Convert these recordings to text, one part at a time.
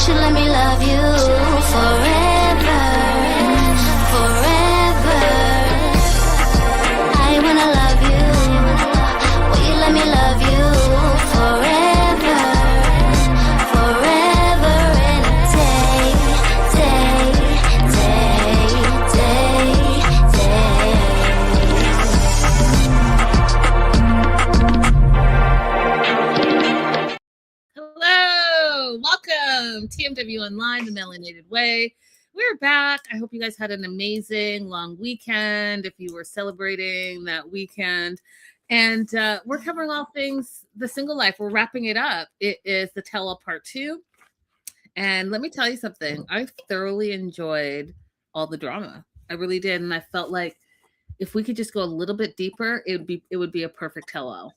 should let me love you forever, forever. I wanna love you. Will you let me love you forever, forever and a day, day, day, day, day. Hello, welcome TMW Online, the Melanated Way. We're back. I hope you guys had an amazing long weekend if you were celebrating that weekend. And we're covering all things the single life. We're wrapping it up. It is the tell-all part 2. And let me tell you something. I thoroughly enjoyed all the drama. I really did. And I felt like if we could just go a little bit deeper, it would be a perfect tell-all.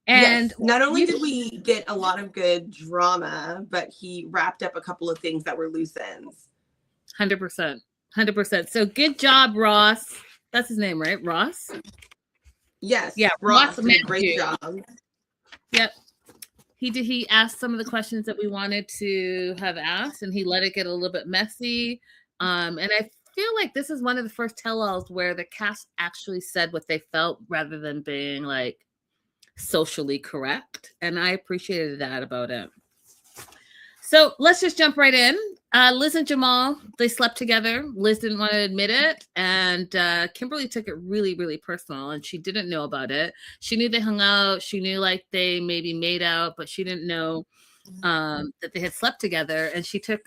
And yes, not only did we get a lot of good drama, but he wrapped up a couple of things that were loose ends. 100%. 100%. So good job, Ross. That's his name, right? Ross? Yes. Yeah, Ross did did a great job. Yep. He asked some of the questions that we wanted to have asked, and he let it get a little bit messy. And I feel like this is one of the first tell-alls where the cast actually said what they felt rather than being like socially correct, and I appreciated that about it. So let's just jump right in. Liz and Jamal, they slept together. Liz didn't want to admit it, and Kimberly took it really, really personal, and she didn't know about it. She knew they hung out. She knew like they maybe made out, but she didn't know that they had slept together, and she took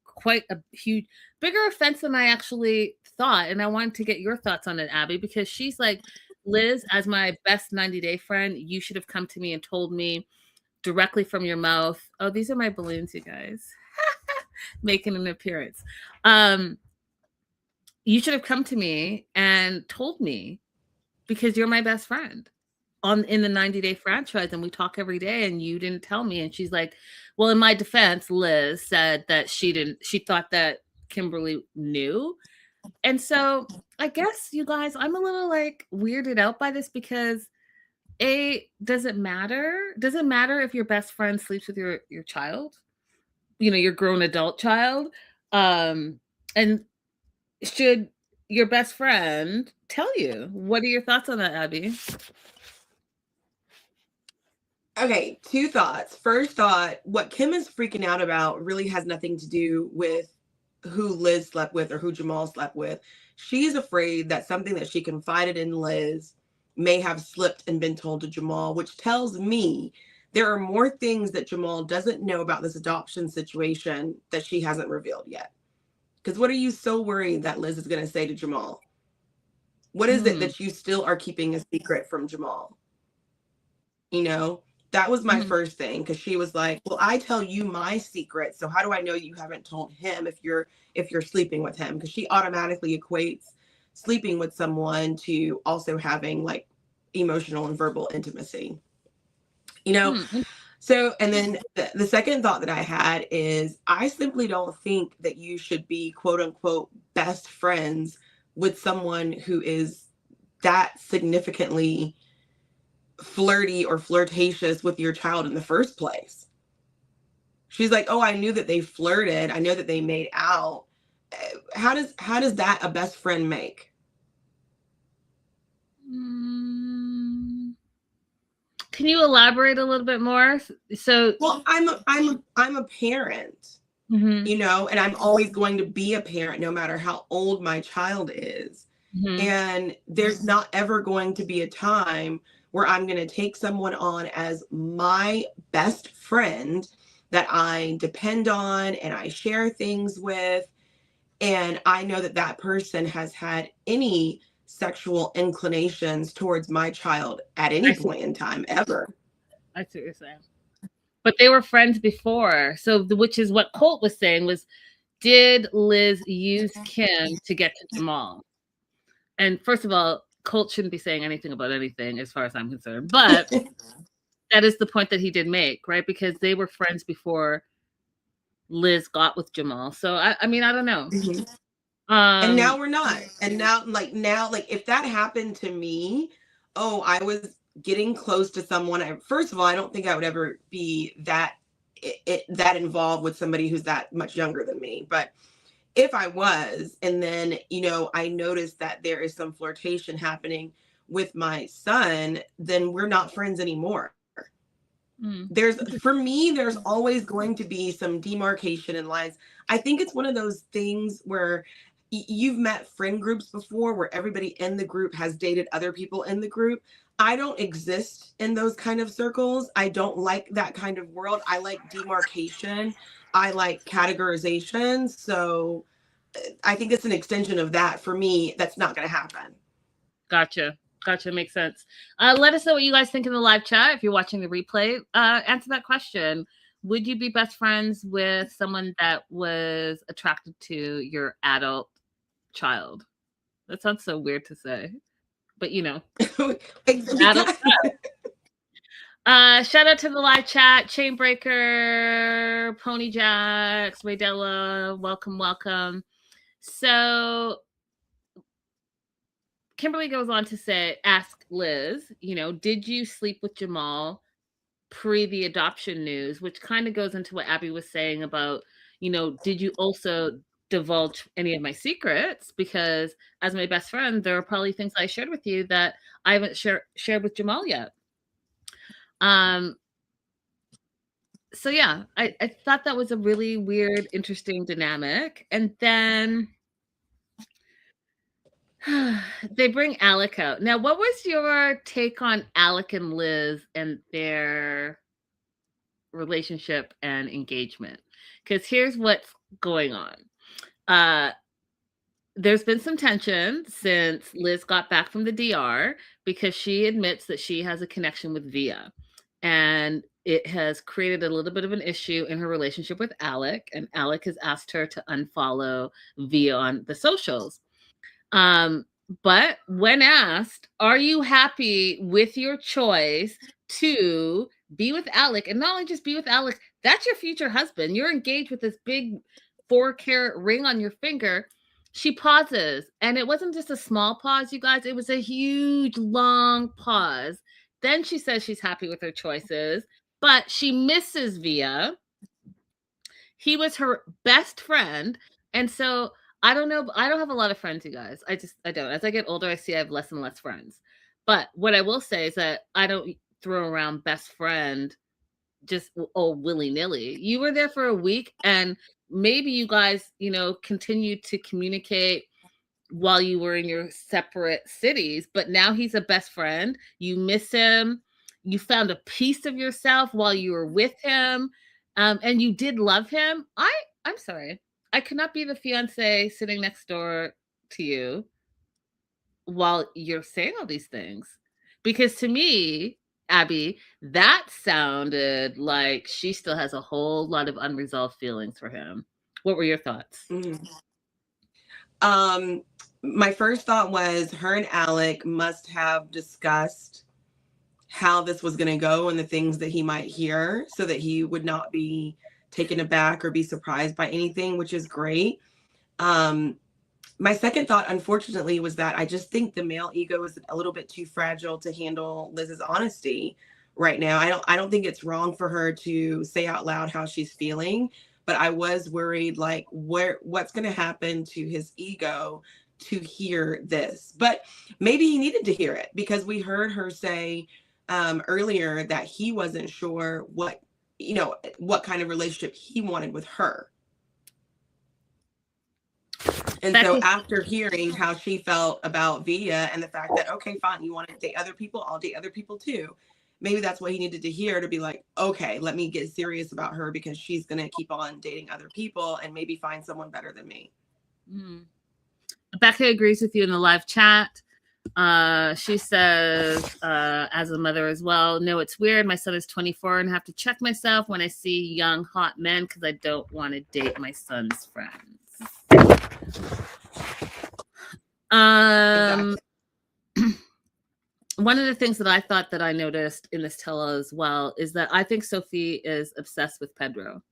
quite a huge, bigger offense than I actually thought, and I wanted to get your thoughts on it, Abby, because she's like, Liz, as my best 90-day friend, you should have come to me and told me directly from your mouth. Oh, these are my balloons, you guys. Making an appearance. You should have come to me and told me because you're my best friend in the 90-day franchise, and we talk every day, and you didn't tell me. And she's like, well, in my defense, Liz said that she thought that Kimberly knew. And so I guess, you guys, I'm a little like weirded out by this because does it matter? Does it matter if your best friend sleeps with your child? You know, your grown adult child? And should your best friend tell you? What are your thoughts on that, Abby? Okay, 2 thoughts. First thought, what Kim is freaking out about really has nothing to do with who Liz slept with or who Jamal slept with. She's afraid that something that she confided in Liz may have slipped and been told to Jamal, which tells me there are more things that Jamal doesn't know about this adoption situation that she hasn't revealed yet. Because what are you so worried that Liz is going to say to Jamal? What is it that you still are keeping a secret from Jamal? You know? That was my first thing, because she was like, well, I tell you my secret, so how do I know you haven't told him if you're sleeping with him? Because she automatically equates sleeping with someone to also having like emotional and verbal intimacy. You know? So, and then the second thought that I had is I simply don't think that you should be quote unquote best friends with someone who is that significantly flirty or flirtatious with your child in the first place. She's like, oh, I knew that they flirted. I know that they made out. How does that a best friend make? Can you elaborate a little bit more? So, well, I'm a parent, you know, and I'm always going to be a parent no matter how old my child is. And there's not ever going to be a time where I'm going to take someone on as my best friend that I depend on and I share things with. And I know that that person has had any sexual inclinations towards my child at any point in time, ever. I see what you're saying. But they were friends before. So, which is what Colt was saying was, did Liz use Kim to get to Jamal? And first of all, Colt shouldn't be saying anything about anything as far as I'm concerned. But that is the point that he did make, right? Because they were friends before Liz got with Jamal. So, I mean, I don't know. And now we're not. And now, if that happened to me, I was getting close to someone. First of all, I don't think I would ever be that that involved with somebody who's that much younger than me. But if I was, and then, I noticed that there is some flirtation happening with my son, then we're not friends anymore. For me, there's always going to be some demarcation in lines. I think it's one of those things where you've met friend groups before where everybody in the group has dated other people in the group. I don't exist in those kind of circles. I don't like that kind of world. I like demarcation. I like categorization. So I think it's an extension of that. For me, that's not going to happen. Gotcha. Makes sense. Let us know what you guys think in the live chat. If you're watching the replay, answer that question. Would you be best friends with someone that was attracted to your adult child? That sounds so weird to say, but adult child. Shout out to the live chat, Chainbreaker, Pony Jacks, Raydella, welcome. So Kimberly goes on to ask Liz, did you sleep with Jamal pre the adoption news, which kind of goes into what Abby was saying about, did you also divulge any of my secrets? Because as my best friend, there are probably things I shared with you that I haven't shared with Jamal yet. So yeah, I thought that was a really weird, interesting dynamic. And then they bring Alec out. Now, what was your take on Alec and Liz and their relationship and engagement? Because here's what's going on. There's been some tension since Liz got back from the DR because she admits that she has a connection with Via. And it has created a little bit of an issue in her relationship with Alec. And Alec has asked her to unfollow Via on the socials. But when asked, are you happy with your choice to be with Alec? And not only just be with Alec, that's your future husband. You're engaged with this big 4-carat ring on your finger. She pauses, and it wasn't just a small pause, you guys. It was a huge, long pause. Then she says she's happy with her choices, but she misses Via. He was her best friend. And so I don't know. I don't have a lot of friends, you guys. I don't. As I get older, I see I have less and less friends. But what I will say is that I don't throw around best friend just willy-nilly. You were there for a week, and maybe you guys, continued to communicate while you were in your separate cities, but now he's a best friend. You miss him. You found a piece of yourself while you were with him. And you did love him. I'm sorry. I could not be the fiance sitting next door to you while you're saying all these things. Because to me, Abby, that sounded like she still has a whole lot of unresolved feelings for him. What were your thoughts? My first thought was her and Alec must have discussed how this was going to go and the things that he might hear so that he would not be taken aback or be surprised by anything, which is great. My second thought, unfortunately, was that I just think the male ego is a little bit too fragile to handle Liz's honesty right now. I don't think it's wrong for her to say out loud how she's feeling, but I was worried, like, what's going to happen to his ego to hear this. But maybe he needed to hear it, because we heard her say earlier that he wasn't sure what kind of relationship he wanted with her. And so after hearing how she felt about Via and the fact that, okay, fine, you want to date other people, I'll date other people too. Maybe that's what he needed to hear, to be like, okay, let me get serious about her, because she's going to keep on dating other people and maybe find someone better than me. Becca agrees with you in the live chat. She says, as a mother as well, no, it's weird. My son is 24 and I have to check myself when I see young, hot men because I don't want to date my son's friends. Exactly. One of the things that I thought that I noticed in this tell as well is that I think Sophie is obsessed with Pedro.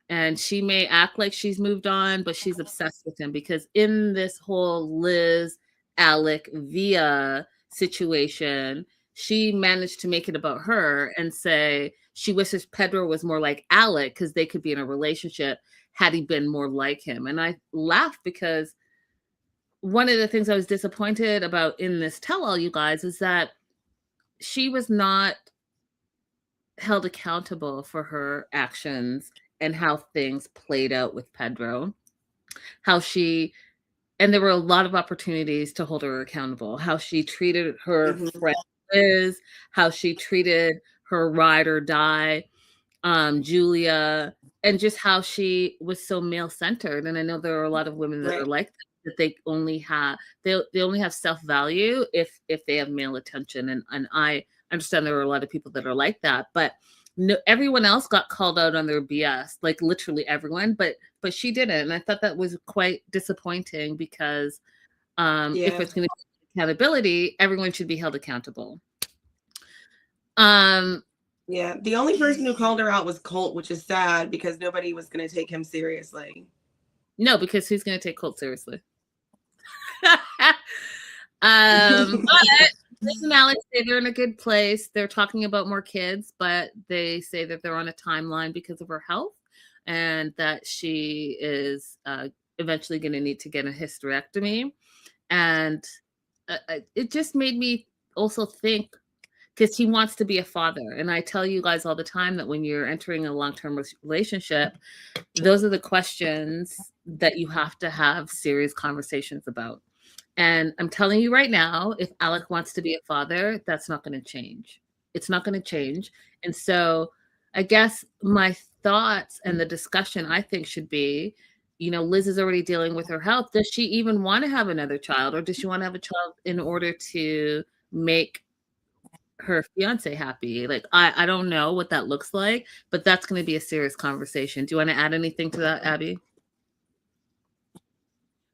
And she may act like she's moved on, but she's obsessed with him, because in this whole Liz, Alec, Via situation, she managed to make it about her and say she wishes Pedro was more like Alec because they could be in a relationship had he been more like him. And I laughed because one of the things I was disappointed about in this tell-all, you guys, is that she was not held accountable for her actions and how things played out with Pedro. And there were a lot of opportunities to hold her accountable. How she treated her friend Liz, how she treated her ride or die, Julia, and just how she was so male-centered. And I know there are a lot of women that are like that they only have self-value if they have male attention. And I understand there are a lot of people that are like that, but no, everyone else got called out on their BS, like literally everyone, but she didn't. And I thought that was quite disappointing because if it's going to be accountability, everyone should be held accountable. Yeah, the only person who called her out was Colt, which is sad because nobody was going to take him seriously. No, because who's going to take Colt seriously? But Liz and Alex say they're in a good place. They're talking about more kids, but they say that they're on a timeline because of her health and that she is eventually going to need to get a hysterectomy. And it just made me also think, because he wants to be a father. And I tell you guys all the time that when you're entering a long-term relationship, those are the questions that you have to have serious conversations about. And I'm telling you right now, if Alec wants to be a father, that's not going to change. It's not going to change. And so I guess my thoughts and the discussion I think should be, Liz is already dealing with her health. Does she even want to have another child, or does she want to have a child in order to make her fiance happy? Like, I don't know what that looks like, but that's going to be a serious conversation. Do you want to add anything to that, Abby?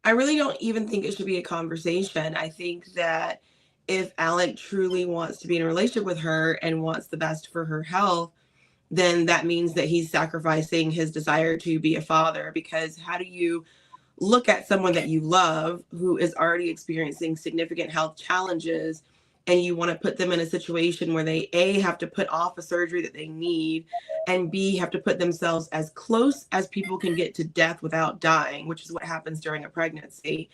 I really don't even think it should be a conversation. I think that if Alec truly wants to be in a relationship with her and wants the best for her health, then that means that he's sacrificing his desire to be a father. Because how do you look at someone that you love who is already experiencing significant health challenges, and you want to put them in a situation where they A, have to put off a surgery that they need, and B, have to put themselves as close as people can get to death without dying, which is what happens during a pregnancy,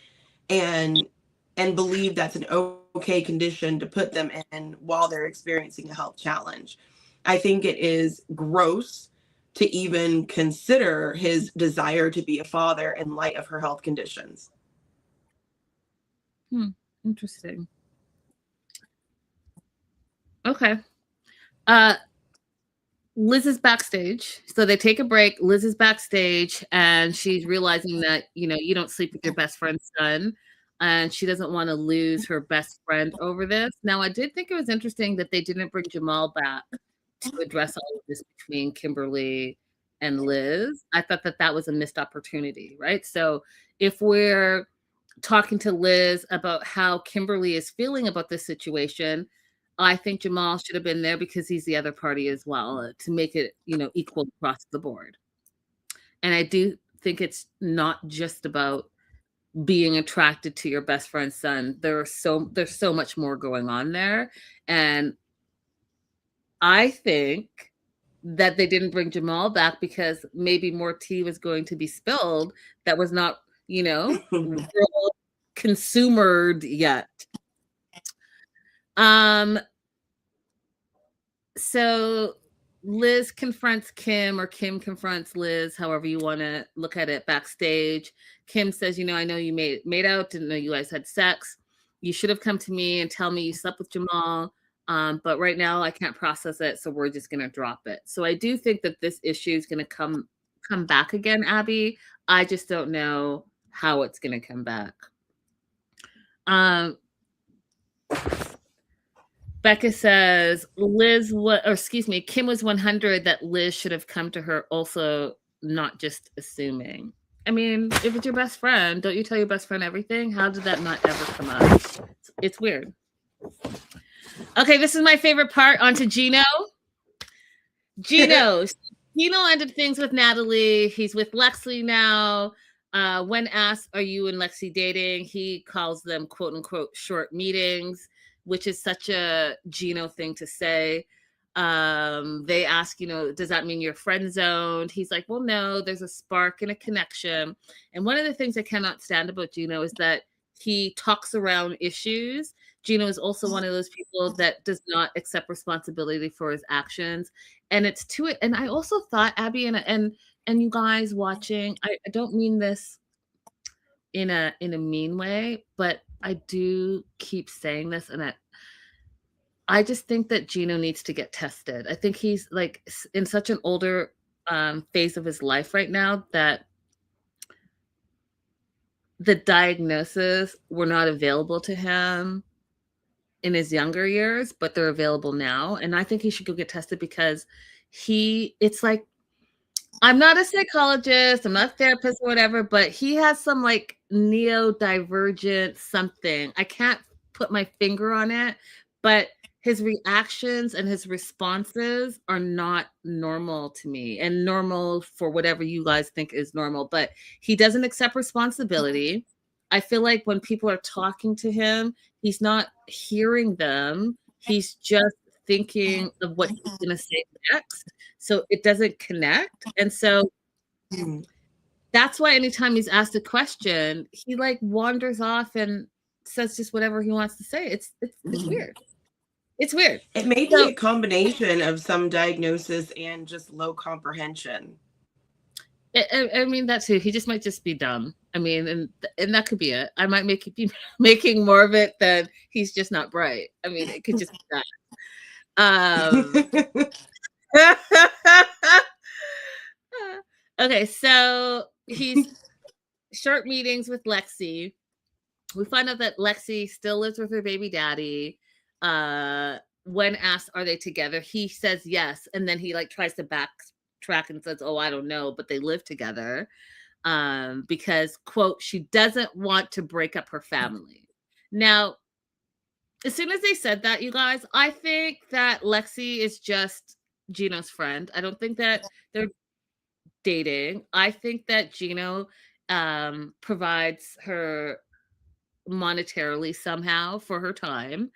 and believe that's an okay condition to put them in while they're experiencing a health challenge. I think it is gross to even consider his desire to be a father in light of her health conditions. Interesting. Okay. Liz is backstage. So they take a break. Liz is backstage and she's realizing that, you don't sleep with your best friend's son. And she doesn't want to lose her best friend over this. Now, I did think it was interesting that they didn't bring Jamal back to address all of this between Kimberly and Liz. I thought that was a missed opportunity, right? So if we're talking to Liz about how Kimberly is feeling about this situation, I think Jamal should have been there because he's the other party as well, to make it, equal across the board. And I do think it's not just about being attracted to your best friend's son. There's so much more going on there. And I think that they didn't bring Jamal back because maybe more tea was going to be spilled that was not, consumed yet. So Liz confronts Kim, or Kim confronts Liz, however you want to look at it, backstage. Kim says, I know you made out, didn't know you guys had sex. You should have come to me and tell me you slept with Jamal. But right now I can't process it, so we're just gonna drop it. So I do think that this issue is gonna come back again, Abby. I just don't know how it's gonna come back. Becca says Kim was 100 that Liz should have come to her, also not just assuming. I mean, if it's your best friend, don't you tell your best friend everything? How did that not ever come up? It's weird. Okay, this is my favorite part. On to Gino. Gino ended things with Natalie. He's with Lexi now. When asked, are you and Lexi dating? He calls them quote unquote short meetings. which is such a Gino thing to say. They ask, does that mean you're friend zoned? He's like, well, no, there's a spark and a connection. And one of the things I cannot stand about Gino is that he talks around issues. Gino is also one of those people that does not accept responsibility for his actions. And it's to it. And I also thought, Abby, and you guys watching, I don't mean this in a mean way, but I do keep saying this, and I just think that Gino needs to get tested. I think he's like in such an older phase of his life right now that the diagnoses were not available to him in his younger years, but they're available now. And I think he should go get tested because it's like, I'm not a psychologist, I'm not a therapist or whatever, but he has some like neurodivergent something. I can't put my finger on it, but his reactions and his responses are not normal to me, and normal for whatever you guys think is normal, but he doesn't accept responsibility. I feel like when people are talking to him, he's not hearing them. He's just thinking of what he's going to say next. So it doesn't connect. And so that's why anytime he's asked a question, he like wanders off and says just whatever he wants to say. It's weird. It's weird. It may be a combination of some diagnosis and just low comprehension. I mean, that too. He just might just be dumb. I mean, and that could be it. I might be making more of it than he's just not bright. I mean, it could just be that. Okay, so he's short meetings with Lexi. We find out that Lexi still lives with her baby daddy. When asked, are they together? He says yes, and then he like tries to backtrack and says, "Oh, I don't know," but they live together because, quote, she doesn't want to break up her family. Now, as soon as they said that, you guys, I think that Lexi is just Gino's friend. I don't think that they're dating. I think that Gino provides her monetarily somehow for her time,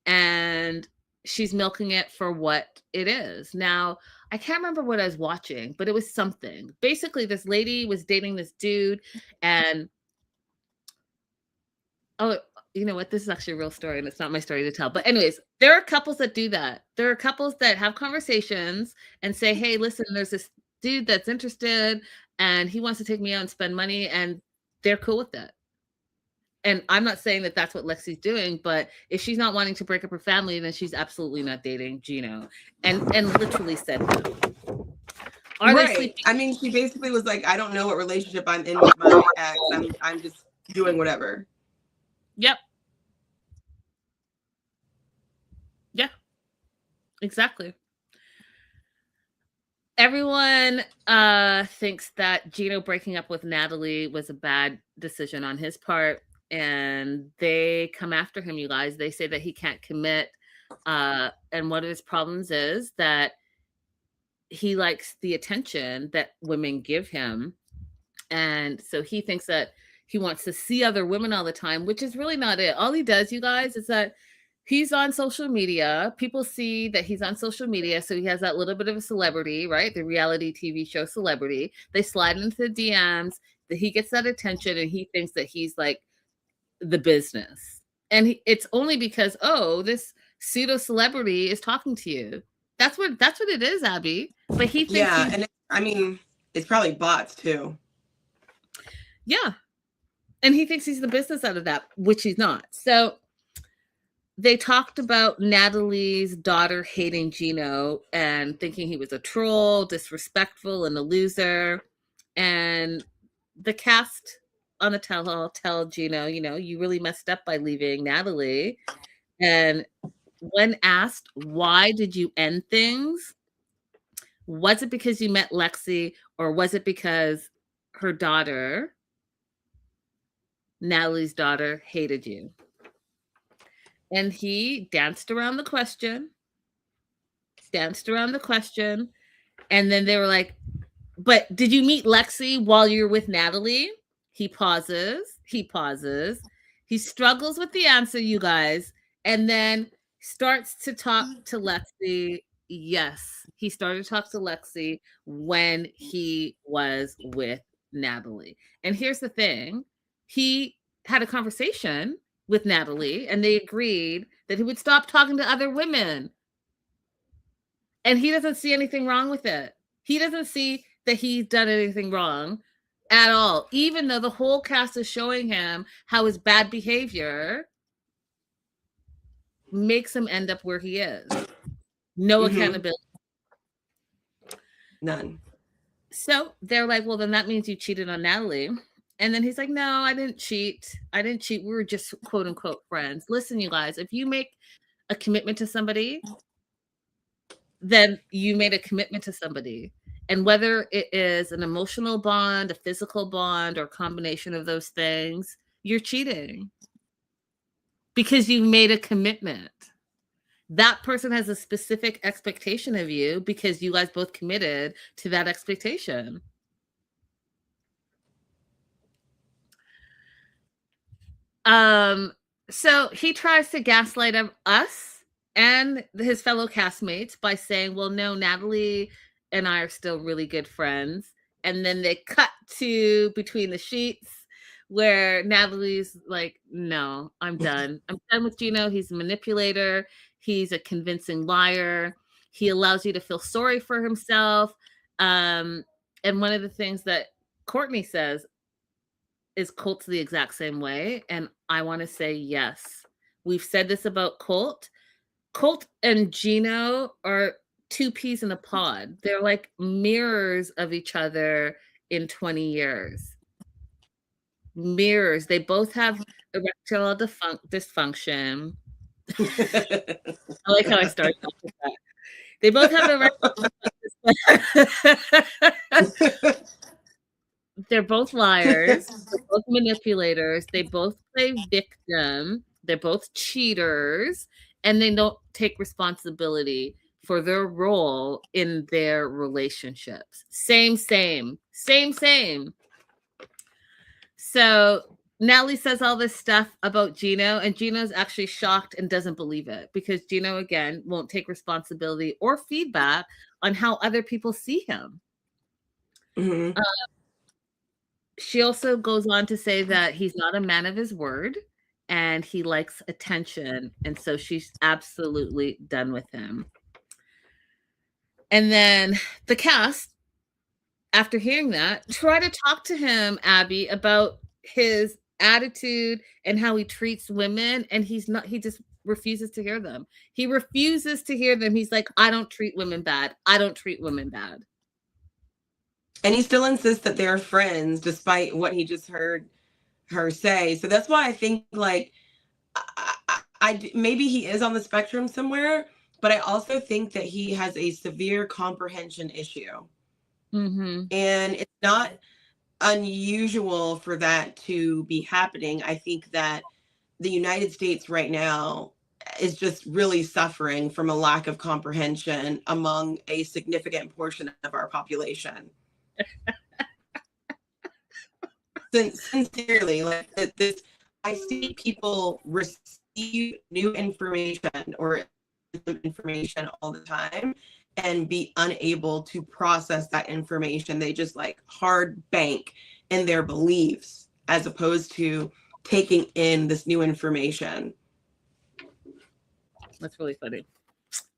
and she's milking it for what it is. Now, I can't remember what I was watching, but it was something. Basically, this lady was dating this dude, and oh, you know what? This is actually a real story, and it's not my story to tell. But anyways, there are couples that do that. There are couples that have conversations and say, hey, listen, there's this dude that's interested, and he wants to take me out and spend money, and they're cool with that. And I'm not saying that that's what Lexi's doing, but if she's not wanting to break up her family, then she's absolutely not dating Gino. And literally said no. Right. I mean, she basically was like, I don't know what relationship I'm in with my ex. I'm just doing whatever. Yep. Yeah. Exactly. Everyone thinks that Gino breaking up with Natalie was a bad decision on his part. And they come after him, you guys. They say that he can't commit. And one of his problems is that he likes the attention that women give him. And so he thinks that he wants to see other women all the time, which is really not it. All he does, you guys, is that he's on social media. People see that he's on social media. So he has that little bit of a celebrity, right? The reality TV show celebrity. They slide into the DMs, that he gets that attention, and he thinks that he's like the business. And it's only because, oh, this pseudo celebrity is talking to you. That's what it is, Abby. But he thinks and it's probably bots too. Yeah. And he thinks he's the business out of that, which he's not. So they talked about Natalie's daughter hating Gino and thinking he was a troll, disrespectful, and a loser. And the cast on the tell Gino, you really messed up by leaving Natalie. And when asked, why did you end things? Was it because you met Lexi, or was it because her daughter, Natalie's daughter, hated you? And he danced around the question. And then they were like, but did you meet Lexi while you're with Natalie? He pauses. He struggles with the answer, you guys. And then starts to talk to Lexi. Yes, he started to talk to Lexi when he was with Natalie. And here's the thing, he had a conversation with Natalie and they agreed that he would stop talking to other women. And he doesn't see anything wrong with it. He doesn't see that he's done anything wrong at all, even though the whole cast is showing him how his bad behavior makes him end up where he is. No accountability. None. So they're like, well, then that means you cheated on Natalie. And then he's like, no, I didn't cheat. I didn't cheat. We were just quote unquote friends. Listen, you guys, if you make a commitment to somebody, then you made a commitment to somebody. And whether it is an emotional bond, a physical bond, or a combination of those things, you're cheating because you made a commitment. That person has a specific expectation of you because you guys both committed to that expectation. So he tries to gaslight us and his fellow castmates by saying, well, no, Natalie and I are still really good friends. And then they cut to Between the Sheets where Natalie's like, no, I'm done. I'm done with Gino. He's a manipulator. He's a convincing liar. He allows you to feel sorry for himself. And one of the things that Courtney says is Colt's the exact same way. And I want to say yes. We've said this about Colt. Colt and Gino are two peas in a pod. They're like mirrors of each other in 20 years. Mirrors. They both have erectile dysfunction. I like how I started off with that. They both have erectile dysfunction. They're both liars. They're both manipulators. They both play victim. They're both cheaters. And they don't take responsibility for their role in their relationships. Same. So Natalie says all this stuff about Gino, and Gino's actually shocked and doesn't believe it because Gino, again, won't take responsibility or feedback on how other people see him. Mm-hmm. She also goes on to say that he's not a man of his word and he likes attention. And so she's absolutely done with him. And then the cast, after hearing that, try to talk to him, Abby, about his attitude and how he treats women. And he just refuses to hear them. He refuses to hear them. He's like, I don't treat women bad. I don't treat women bad. And he still insists that they're friends despite what he just heard her say. So that's why I think like I maybe he is on the spectrum somewhere, but I also think that he has a severe comprehension issue. Mm-hmm. And it's not unusual for that to be happening. I think that the United States right now is just really suffering from a lack of comprehension among a significant portion of our population. Sincerely, like this, I see people receive new information or information all the time and be unable to process that information. They just like hard bank in their beliefs as opposed to taking in this new information. That's really funny.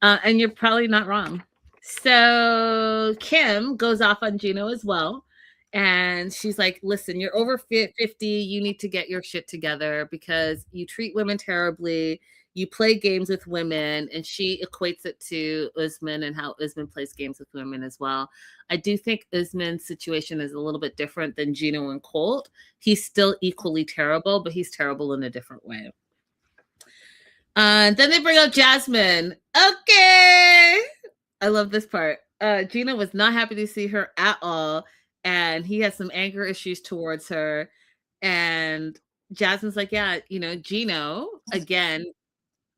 And you're probably not wrong. So Kim goes off on Gino as well. And she's like, listen, you're over 50. You need to get your shit together because you treat women terribly. You play games with women. And she equates it to Usman and how Usman plays games with women as well. I do think Usman's situation is a little bit different than Gino and Colt. He's still equally terrible, but he's terrible in a different way. Then they bring out Jasmine. Okay. I love this part. Gino was not happy to see her at all. And he has some anger issues towards her. And Jasmine's like, yeah, Gino, again,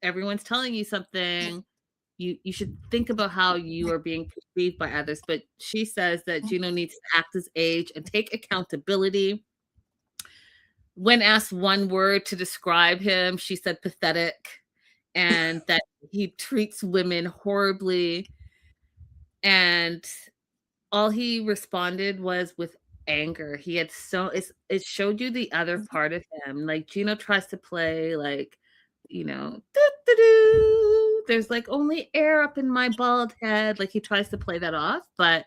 everyone's telling you something. You should think about how you are being perceived by others. But she says that Gino needs to act his age and take accountability. When asked one word to describe him, she said pathetic. and that he treats women horribly. And all he responded was with anger. He had it showed you the other part of him. Like Gino tries to play like, doo-doo-doo. There's like only air up in my bald head. Like he tries to play that off, but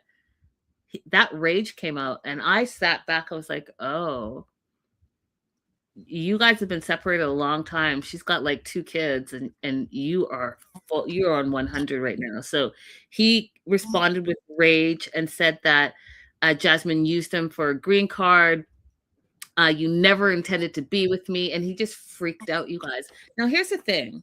that rage came out, and I sat back. I was like, oh, you guys have been separated a long time. She's got like 2 kids, and you're on 100 right now. So he responded with rage and said that Jasmine used him for a green card. You never intended to be with me. And he just freaked out, you guys. Now, here's the thing.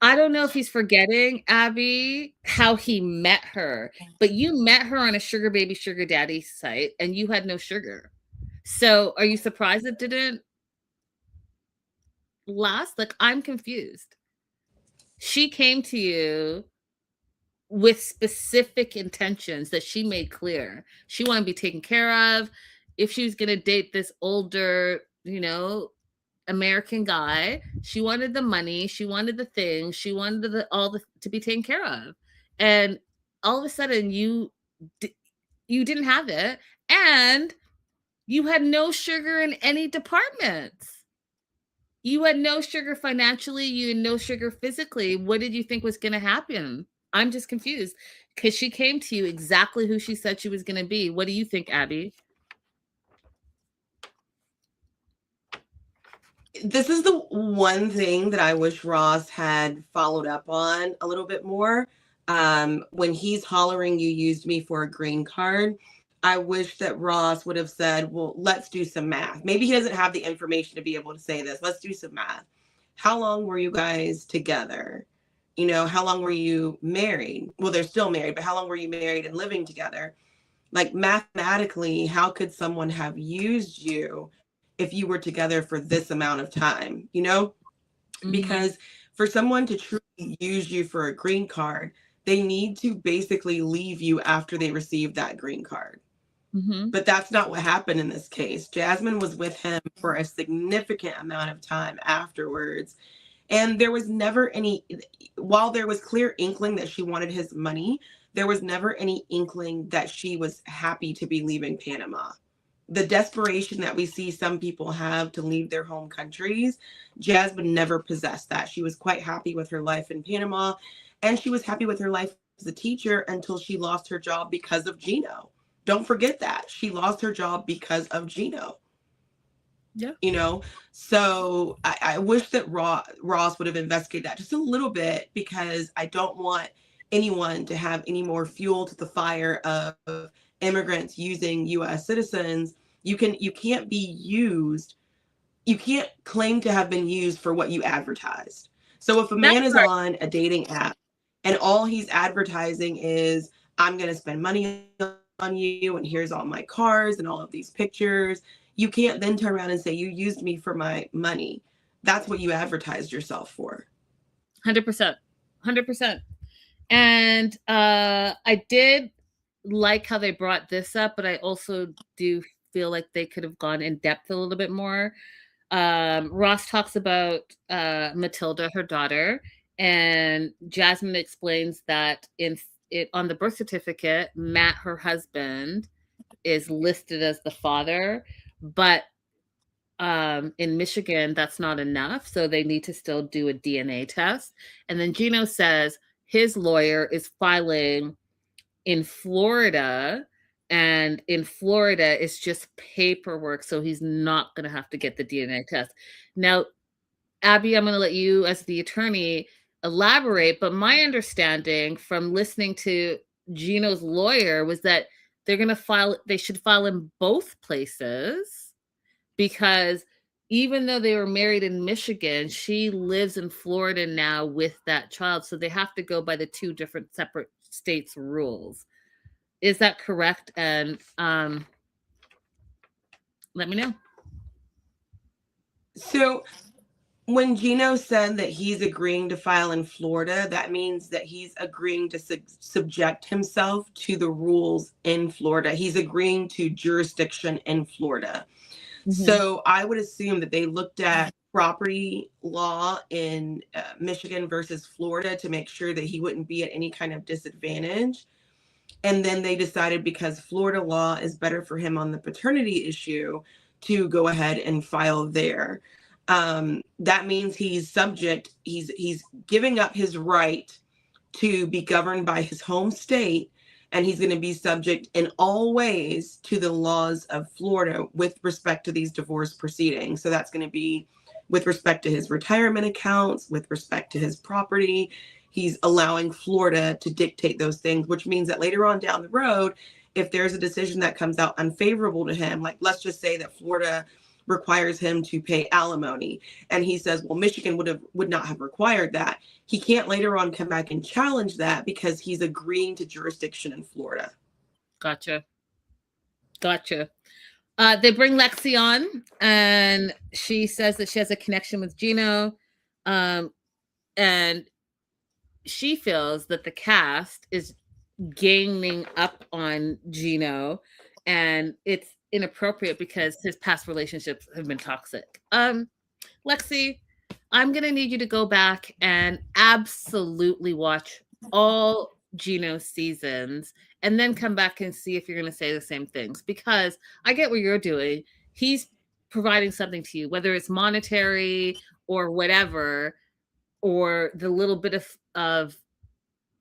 I don't know if he's forgetting, Abby, how he met her, but you met her on a sugar baby, sugar daddy site, and you had no sugar. So are you surprised it didn't last? Like, I'm confused. She came to you with specific intentions that she made clear. She wanted to be taken care of. If she was going to date this older, American guy, she wanted the money, she wanted the things, she wanted to be taken care of. And all of a sudden you didn't have it, and you had no sugar in any departments. You had no sugar financially, you had no sugar physically. What did you think was going to happen? I'm just confused because she came to you exactly who she said she was going to be. What do you think, Abby? This is the one thing that I wish Ross had followed up on a little bit more. When he's hollering, you used me for a green card. I wish that Ross would have said, well, let's do some math. Maybe he doesn't have the information to be able to say this. Let's do some math. How long were you guys together? How long were you married? Well, they're still married, but how long were you married and living together? Like, mathematically, how could someone have used you if you were together for this amount of time? Mm-hmm. Because for someone to truly use you for a green card, they need to basically leave you after they receive that green card. Mm-hmm. But that's not what happened in this case. Jasmine was with him for a significant amount of time afterwards. And there was never while there was clear inkling that she wanted his money, there was never any inkling that she was happy to be leaving Panama. The desperation that we see some people have to leave their home countries, Jasmine never possessed that. She was quite happy with her life in Panama, and she was happy with her life as a teacher until she lost her job because of Gino. Don't forget that. She lost her job because of Gino. Yeah. So I wish that Ross would have investigated that just a little bit, because I don't want anyone to have any more fuel to the fire of immigrants using U.S. citizens. You can't be used. You can't claim to have been used for what you advertised. So if a man is on a dating app and all he's advertising is, I'm going to spend money on you, and here's all my cars and all of these pictures, you can't then turn around and say, you used me for my money. That's what you advertised yourself for. 100%. 100%. And I did like how they brought this up, but I also do feel like they could have gone in depth a little bit more. Ross talks about Matilda, her daughter, and Jasmine explains that on the birth certificate, Matt, her husband, is listed as the father, but in Michigan, that's not enough. So they need to still do a DNA test. And then Gino says his lawyer is filing in Florida, and in Florida, it's just paperwork. So he's not going to have to get the DNA test. Now, Abby, I'm going to let you, as the attorney, elaborate. But my understanding from listening to Gino's lawyer was that they should file in both places, because even though they were married in Michigan, she lives in Florida now with that child. So they have to go by the 2 different separate states' rules. Is that correct? And let me know. So when Gino said that he's agreeing to file in Florida, that means that he's agreeing to subject himself to the rules in Florida. He's agreeing to jurisdiction in Florida. Mm-hmm. So I would assume that they looked at property law in Michigan versus Florida to make sure that he wouldn't be at any kind of disadvantage. And then they decided because Florida law is better for him on the paternity issue to go ahead and file there. That means he's subject, he's giving up his right to be governed by his home state, and he's going to be subject in all ways to the laws of Florida with respect to these divorce proceedings. So that's going to be with respect to his retirement accounts, with respect to his property. He's allowing Florida to dictate those things, which means that later on down the road, if there's a decision that comes out unfavorable to him, like let's just say that Florida requires him to pay alimony, and he says, well, Michigan would not have required that. He can't later on come back and challenge that because he's agreeing to jurisdiction in Florida. Gotcha. They bring Lexi on, and she says that she has a connection with Gino, and she feels that the cast is ganging up on Gino, and it's inappropriate because his past relationships have been toxic. Lexi, I'm gonna need you to go back and absolutely watch all Gino's seasons and then come back and see if you're gonna say the same things, because I get what you're doing. He's providing something to you, whether it's monetary or whatever, or the little bit of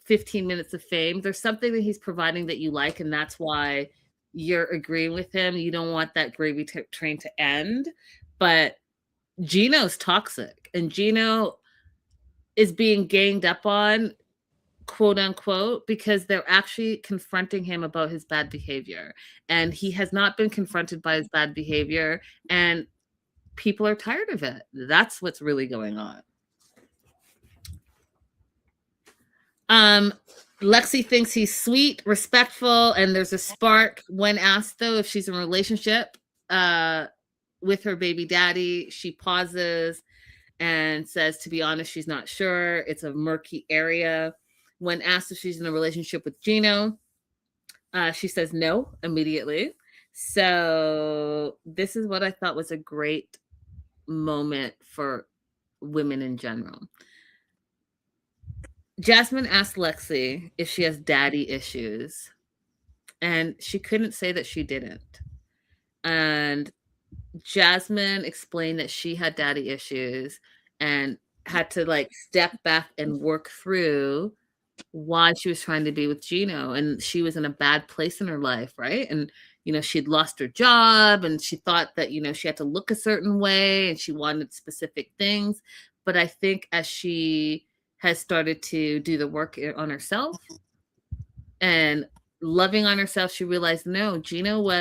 15 minutes of fame. There's something that he's providing that you like, and that's why you're agreeing with him. You don't want that gravy train to end. But Gino's toxic, and Gino is being ganged up on, quote unquote, because they're actually confronting him about his bad behavior. And he has not been confronted by his bad behavior, and people are tired of it. That's what's really going on. Lexi thinks he's sweet, respectful, and there's a spark. When asked, though, if she's in a relationship with her baby daddy, she pauses and says, to be honest, she's not sure. It's a murky area. When asked if she's in a relationship with Gino, she says no immediately. So this is what I thought was a great moment for women in general. Jasmine asked Lexi if she has daddy issues, and she couldn't say that she didn't. And Jasmine explained that she had daddy issues and had to like step back and work through why she was trying to be with Gino, and she was in a bad place in her life, right? And she'd lost her job, and she thought that she had to look a certain way, and she wanted specific things. But I think as she has started to do the work on herself and loving on herself, she realized, no, Gino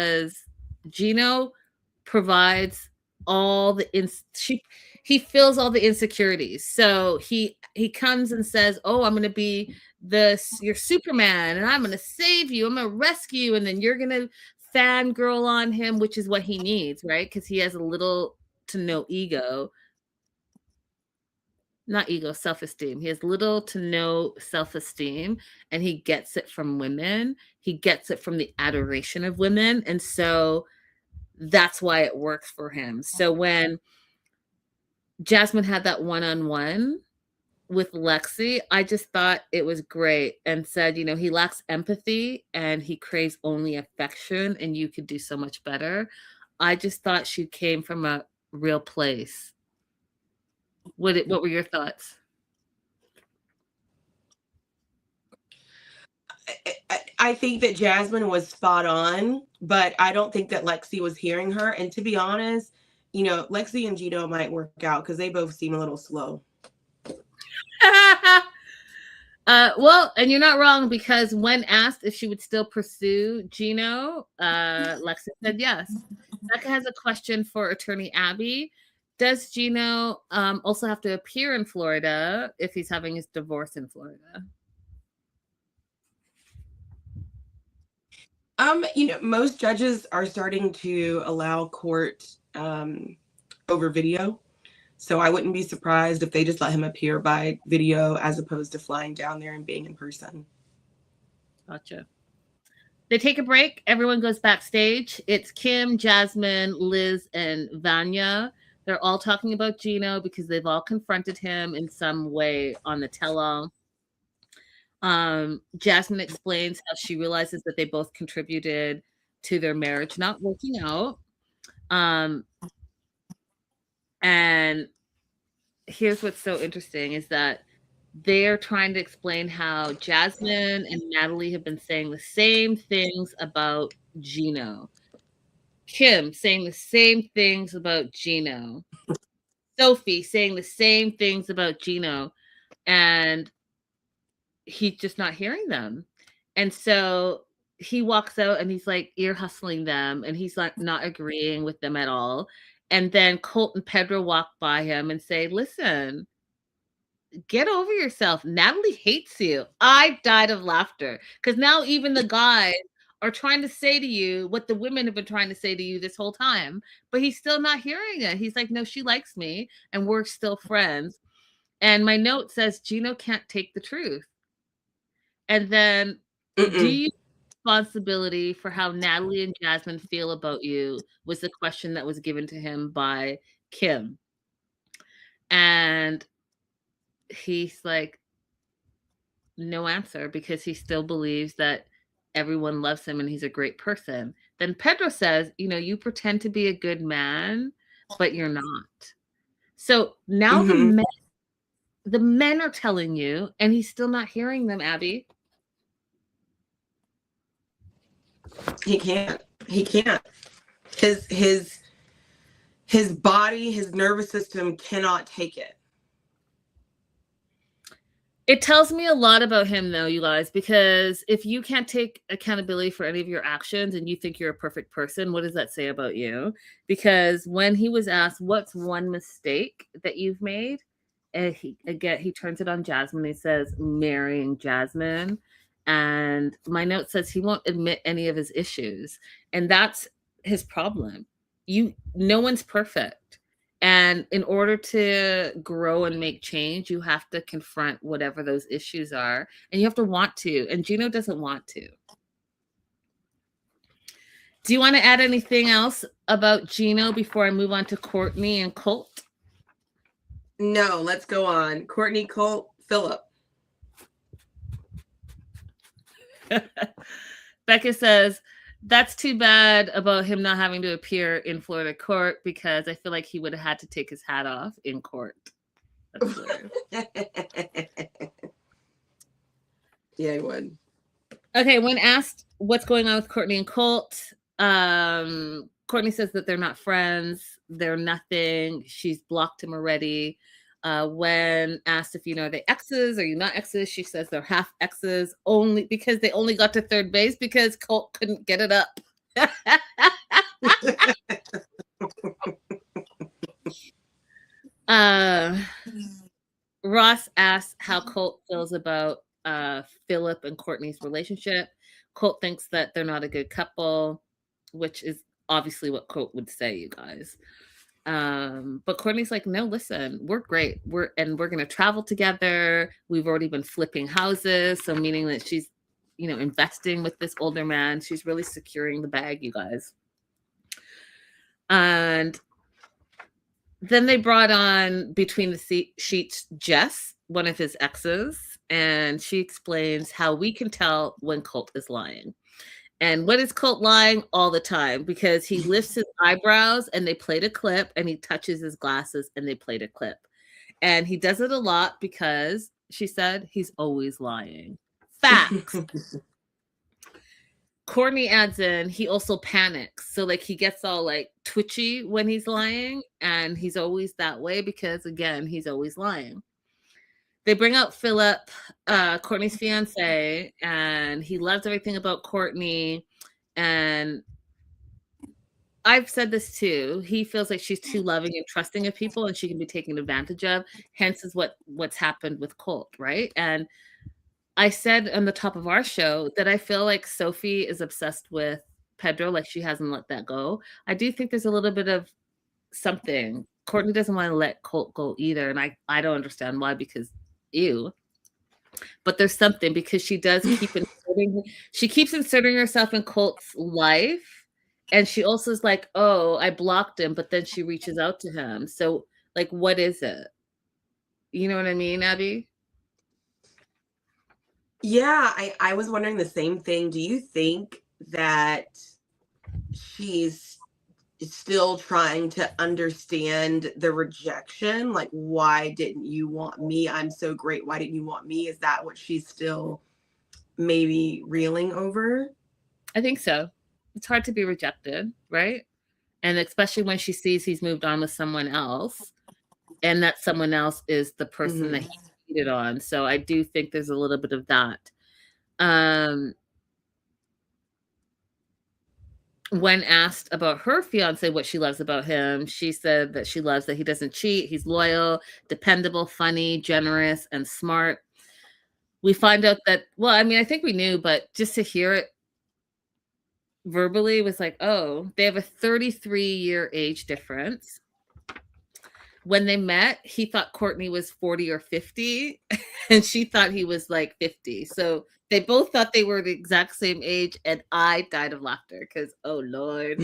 provides all the he fills all the insecurities. So he comes and says, oh, I'm going to be your Superman, and I'm going to save you, I'm going to rescue you, and then you're going to fangirl on him, which is what he needs, right? Because he has a little to no ego. Not ego, self-esteem. He has little to no self-esteem, and he gets it from women. He gets it from the adoration of women. And so that's why it works for him. So when Jasmine had that one-on-one with Lexi, I just thought it was great, and said, he lacks empathy and he craves only affection, and you could do so much better. I just thought she came from a real place. What were your thoughts? I think that Jasmine was spot on, but I don't think that Lexi was hearing her. And to be honest, Lexi and Gino might work out because they both seem a little slow. Well, and you're not wrong, because when asked if she would still pursue Gino, Lexi said yes. Becca has a question for attorney Abby. Does Gino also have to appear in Florida if he's having his divorce in Florida? Most judges are starting to allow court over video. So I wouldn't be surprised if they just let him appear by video as opposed to flying down there and being in person. Gotcha. They take a break. Everyone goes backstage. It's Kim, Jasmine, Liz, and Vanya. They're all talking about Gino because they've all confronted him in some way on the tell-all. Jasmine explains how she realizes that they both contributed to their marriage not working out. And here's what's so interesting is that they're trying to explain how Jasmine and Natalie have been saying the same things about Gino. Kim saying the same things about Gino. Sophie saying the same things about Gino. And he's just not hearing them. And so he walks out and he's like ear hustling them and he's like not agreeing with them at all. And then Colt and Pedro walk by him and say, listen, get over yourself. Natalie hates you. I died of laughter because now even the guys are trying to say to you what the women have been trying to say to you this whole time, but he's still not hearing it. He's like, no, she likes me and we're still friends. And my note says, Gino can't take the truth. And then, do you responsibility for how Natalie and Jasmine feel about you was the question that was given to him by Kim. And he's like, no answer because he still believes that everyone loves him and he's a great person. Then Pedro says, you know, you pretend to be a good man, but you're not. So now the men are telling you, and he's still not hearing them, Abby. He can't. He can't. His body, his nervous system cannot take it. It tells me a lot about him, though, you guys, because if you can't take accountability for any of your actions and you think you're a perfect person, what does that say about you? Because when he was asked, what's one mistake that you've made? And he turns it on Jasmine. He says, marrying Jasmine. And my note says he won't admit any of his issues. And that's his problem. No one's perfect. And in order to grow and make change, you have to confront whatever those issues are. And you have to want to. And Gino doesn't want to. Do you want to add anything else about Gino before I move on to Courtney and Colt? No, let's go on. Courtney, Colt, Philip. Becca says, that's too bad about him not having to appear in Florida court because I feel like he would have had to take his hat off in court. Yeah, he would. Okay, when asked what's going on with Courtney and Colt, Courtney says that they're not friends. They're nothing. She's blocked him already. When asked if, are they exes? Are you not exes? She says they're half exes only because they only got to third base because Colt couldn't get it up. Ross asks how Colt feels about Philip and Courtney's relationship. Colt thinks that they're not a good couple, which is obviously what Colt would say, you guys. But Courtney's like, no, listen, we're great. We're going to travel together. We've already been flipping houses. So meaning that she's, investing with this older man. She's really securing the bag, you guys. And then they brought on Between the Sheets, Jess, one of his exes. And she explains how we can tell when Colt is lying. And what is Colt lying? All the time, because he lifts his eyebrows and they played a clip, and he touches his glasses and they played a clip. And he does it a lot because, she said, he's always lying. Facts. Courtney adds in, he also panics. So he gets all twitchy when he's lying, and he's always that way because, again, he's always lying. They bring out Philip, Courtney's fiance, and he loves everything about Courtney. And I've said this too. He feels like she's too loving and trusting of people, and she can be taken advantage of. Hence is what's happened with Colt, right? And I said on the top of our show that I feel like Sophie is obsessed with Pedro, like she hasn't let that go. I do think there's a little bit of something. Courtney doesn't want to let Colt go either, and I don't understand why, because ew. But there's something, because she does keeps inserting herself in Colt's life, And she also is like, oh, I blocked him, but then she reaches out to him. So, like, what is it? You know what I mean, Abby? Yeah, I was wondering the same thing. Do you think that she's still trying to understand the rejection? Like, why didn't you want me? I'm so great. Why didn't you want me? Is that what she's still maybe reeling over? I think so. It's hard to be rejected, right? And especially when she sees he's moved on with someone else, and that someone else is the person that Hmm. he cheated on. So I do think there's a little bit of that. Um, when asked about her fiance, what she loves about him, she said that she loves that he doesn't cheat, he's loyal, dependable, funny, generous, and smart. We find out that, well, I mean, I think we knew, but just to hear it verbally was like, oh, they have a 33-year age difference. When they met, he thought Courtney was 40 or 50, and she thought he was like 50. So they both thought they were the exact same age, and I died of laughter because, oh Lord.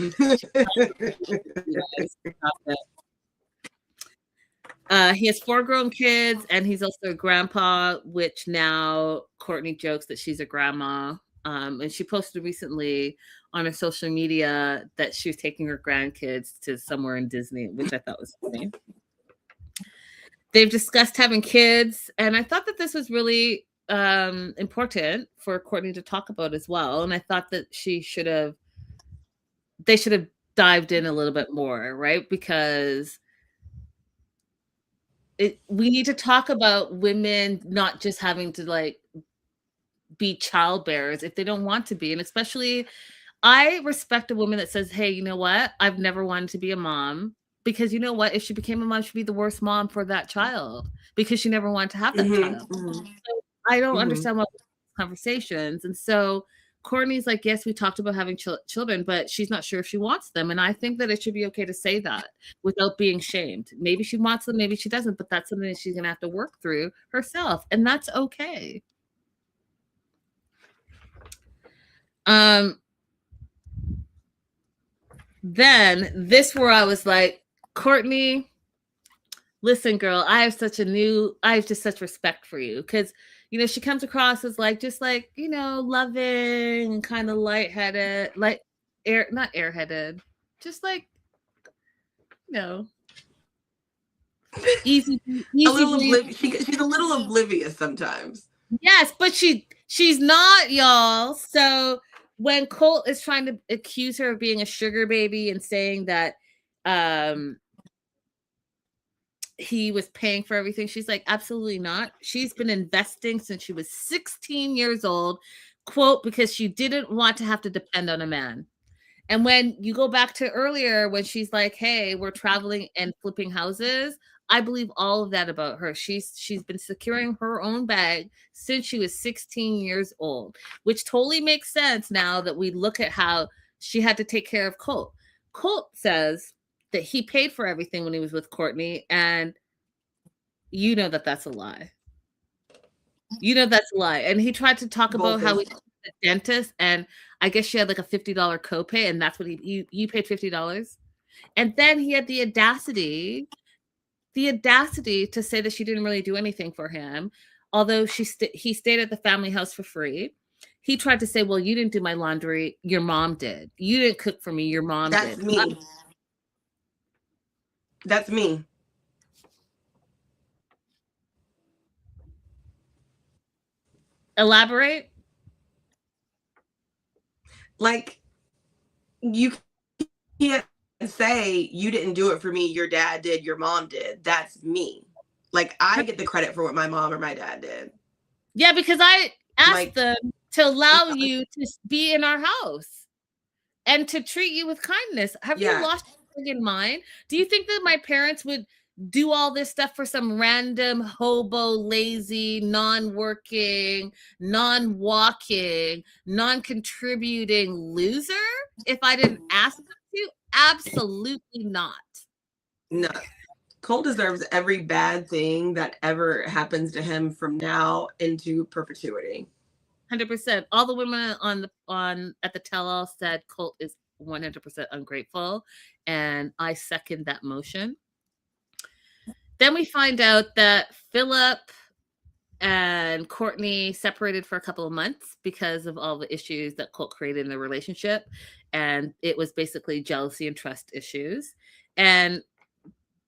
He has 4 grown kids, and he's also a grandpa, which now Courtney jokes that she's a grandma. And she posted recently on her social media that she was taking her grandkids to somewhere in Disney, which I thought was funny. They've discussed having kids, and I thought that this was really important for Courtney to talk about as well. And I thought that they should have dived in a little bit more, right? Because we need to talk about women not just having to like be childbearers if they don't want to be. And especially, I respect a woman that says, hey, you know what? I've never wanted to be a mom. Because you know what? If she became a mom, she'd be the worst mom for that child because she never wanted to have that Hmm. child. Hmm. So I don't Hmm. understand what conversations. And so Courtney's like, yes, we talked about having children, but she's not sure if she wants them. And I think that it should be okay to say that without being shamed. Maybe she wants them, maybe she doesn't, but that's something that she's going to have to work through herself. And that's okay. Then this where I was like, Courtney, listen, girl, I have just such respect for you. Cause you know, she comes across as like just like, you know, loving and kind of lightheaded, like not airheaded, just like, you know, easy, A easy little breezy. she's a little oblivious sometimes. Yes, but she's not, y'all. So when Colt is trying to accuse her of being a sugar baby and saying that he was paying for everything, she's like, absolutely not. She's been investing since she was 16 years old, quote, because she didn't want to have to depend on a man. And when you go back to earlier, when she's like, hey, we're traveling and flipping houses, I believe all of that about her. She's been securing her own bag since she was 16 years old, which totally makes sense now that we look at how she had to take care of Colt. Colt says that he paid for everything when he was with Courtney, and you know that that's a lie. You know that's a lie. And he tried to talk about how he the dentist, and I guess she had like a $50 copay, and that's what you paid $50. And then he had the audacity to say that she didn't really do anything for him, although he stayed at the family house for free. He tried to say, well, you didn't do my laundry, your mom did. You didn't cook for me, your mom That's did. me. That's me. Elaborate. Like, you can't say you didn't do it for me, your dad did, your mom did. That's me. Like, I get the credit for what my mom or my dad did. Yeah, because I asked Like, them to allow you to be in our house and to treat you with kindness. Have you yeah. lost your mind? Do you think that my parents would do all this stuff for some random hobo, lazy, non-working, non-walking, non-contributing loser if I didn't ask them to? Absolutely not. No. Cole deserves every bad thing that ever happens to him from now into perpetuity. 100%. All the women at the tell-all said Colt is 100% ungrateful. And I second that motion. Then we find out that Philip and Courtney separated for a couple of months because of all the issues that Colt created in the relationship. And it was basically jealousy and trust issues. And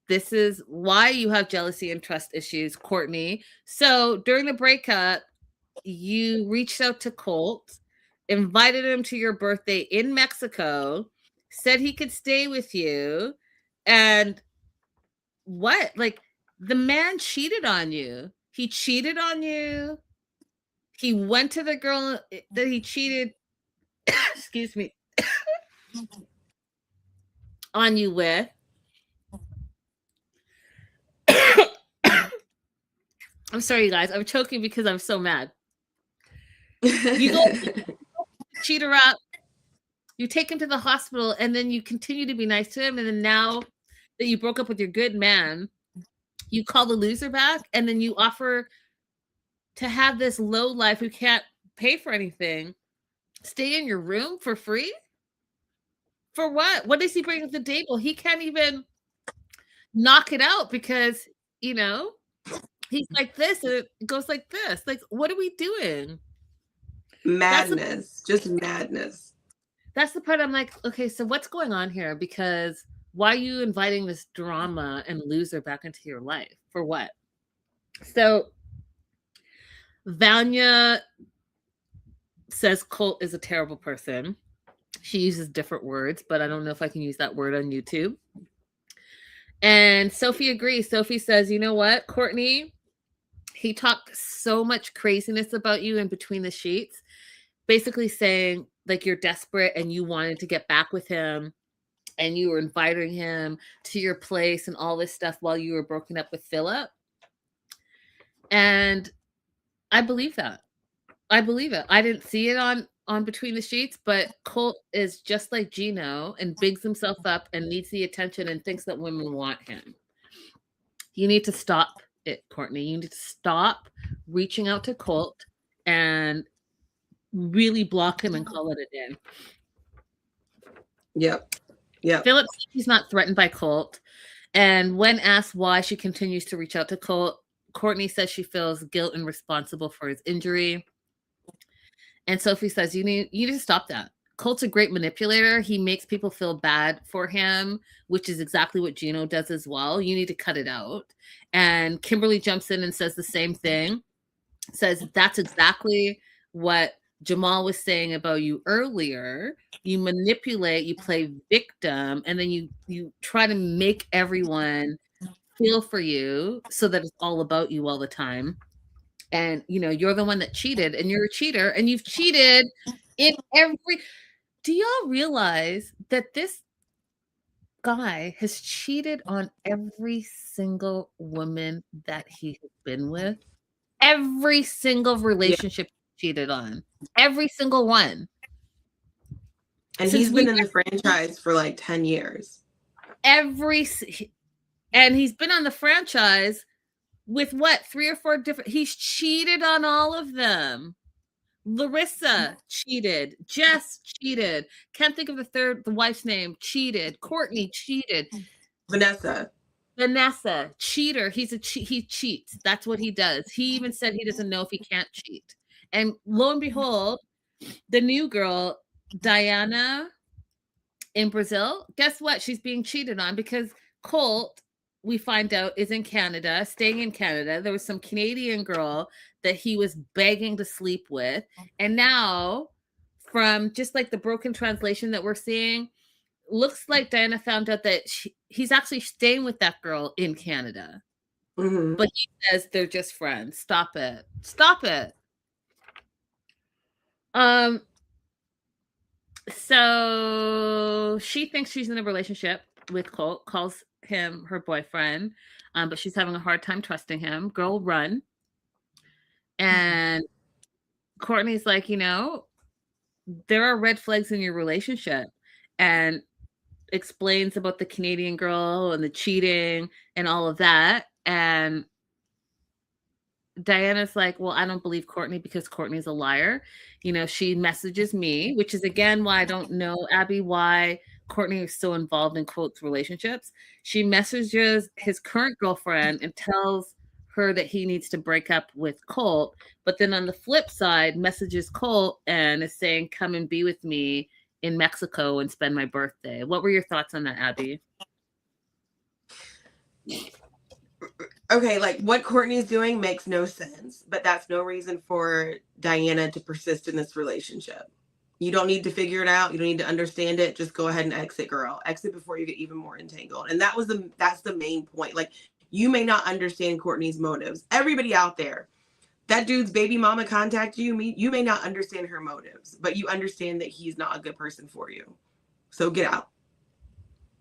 this is why you have jealousy and trust issues, Courtney. So during the breakup, you reached out to Colt, invited him to your birthday in Mexico, said he could stay with you, and what? Like, the man cheated on you. He cheated on you. He went to the girl that he cheated, excuse me, on you with. I'm sorry, you guys. I'm choking because I'm so mad. You go cheat her up. You take him to the hospital, and then you continue to be nice to him. And then now that you broke up with your good man, you call the loser back, and then you offer to have this low life who can't pay for anything stay in your room for free? For what? What does he bring to the table? He can't even knock it out because, you know, he's like this and it goes like this. Like, what are we doing? Madness. Just madness. That's the part I'm like, okay, so what's going on here? Because why are you inviting this drama and loser back into your life? For what? So Vanya says Colt is a terrible person. She uses different words, but I don't know if I can use that word on YouTube. And Sophie agrees. Sophie says, you know what, Courtney, he talked so much craziness about you in between the sheets, basically saying like you're desperate and you wanted to get back with him and you were inviting him to your place and all this stuff while you were broken up with Philip. And I believe that. I believe it. I didn't see it on Between the Sheets, but Colt is just like Gino and bigs himself up and needs the attention and thinks that women want him. You need to stop it, Courtney. You need to stop reaching out to Colt and really block him and call it a day. Yep. Yep. Philip says he's not threatened by Colt. And when asked why she continues to reach out to Colt, Courtney says she feels guilt and responsible for his injury. And Sophie says, you need to stop that. Colt's a great manipulator. He makes people feel bad for him, which is exactly what Gino does as well. You need to cut it out. And Kimberly jumps in and says the same thing. Says that's exactly what Jamal was saying about you earlier. You manipulate, you play victim, and then you try to make everyone feel for you so that it's all about you all the time. And you know, you're the one that cheated and you're a cheater and you've cheated in every. Do y'all realize that this guy has cheated on every single woman that he has been with? Every single relationship he cheated on. Every single one. And he's been in the franchise for like 10 years. And he's been on the franchise with what, 3 or 4 different, he's cheated on all of them. Larissa cheated. Jess cheated. Can't think of the wife's name. Cheated. Courtney cheated. Vanessa cheater. He cheats. That's what he does. He even said he doesn't know if he can't cheat. And lo and behold, the new girl, Diana in Brazil, guess what? She's being cheated on because Colt, we find out, is in Canada, staying in Canada. There was some Canadian girl that he was begging to sleep with. And now, from just like the broken translation that we're seeing, looks like Diana found out that he's actually staying with that girl in Canada. Mm-hmm. But he says they're just friends. Stop it. Stop it. So she thinks she's in a relationship with Colt, calls him her boyfriend, but she's having a hard time trusting him. Girl, run. And Courtney's like, you know, there are red flags in your relationship, and explains about the Canadian girl and the cheating and all of that. And Diana's like, well, I don't believe Courtney because Courtney's a liar. She messages me, which is again why I don't know, Abby, why Courtney is so involved in Colt's relationships. She messages his current girlfriend and tells her that he needs to break up with Colt. But then on the flip side, messages Colt and is saying, come and be with me in Mexico and spend my birthday. What were your thoughts on that, Abby? Okay, like what Courtney's doing makes no sense, but that's no reason for Diana to persist in this relationship. You don't need to figure it out. You don't need to understand it. Just go ahead and exit, girl. Exit before you get even more entangled. And that's the main point. Like, you may not understand Courtney's motives. Everybody out there, that dude's baby mama contacted you. You may not understand her motives, but you understand that he's not a good person for you. So get out.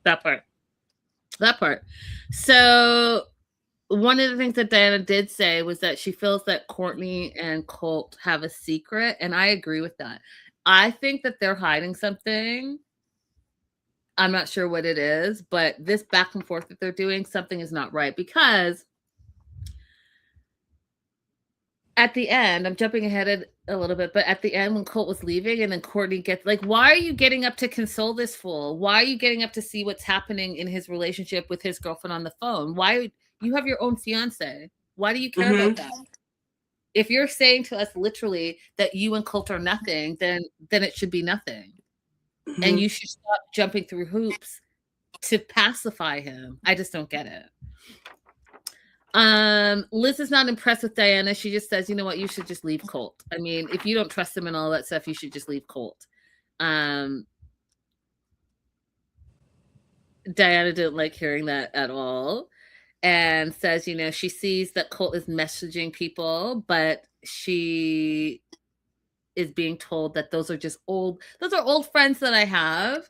That part. So one of the things that Diana did say was that she feels that Courtney and Colt have a secret. And I agree with that. I think that they're hiding something. I'm not sure what it is, but this back and forth that they're doing, something is not right, because at the end, I'm jumping ahead a little bit, but at the end when Colt was leaving and then Courtney gets like, why are you getting up to console this fool? Why are you getting up to see what's happening in his relationship with his girlfriend on the phone? Why you have your own fiance? Why do you care about that? If you're saying to us literally that you and Colt are nothing, then it should be nothing. And you should stop jumping through hoops to pacify him. I just don't get it. Liz is not impressed with Diana. She just says, you know what, you should just leave Colt. I mean, if you don't trust him and all that stuff, you should just leave Colt. Diana didn't like hearing that at all, and says, she sees that Colt is messaging people, but she is being told that those are old friends that I have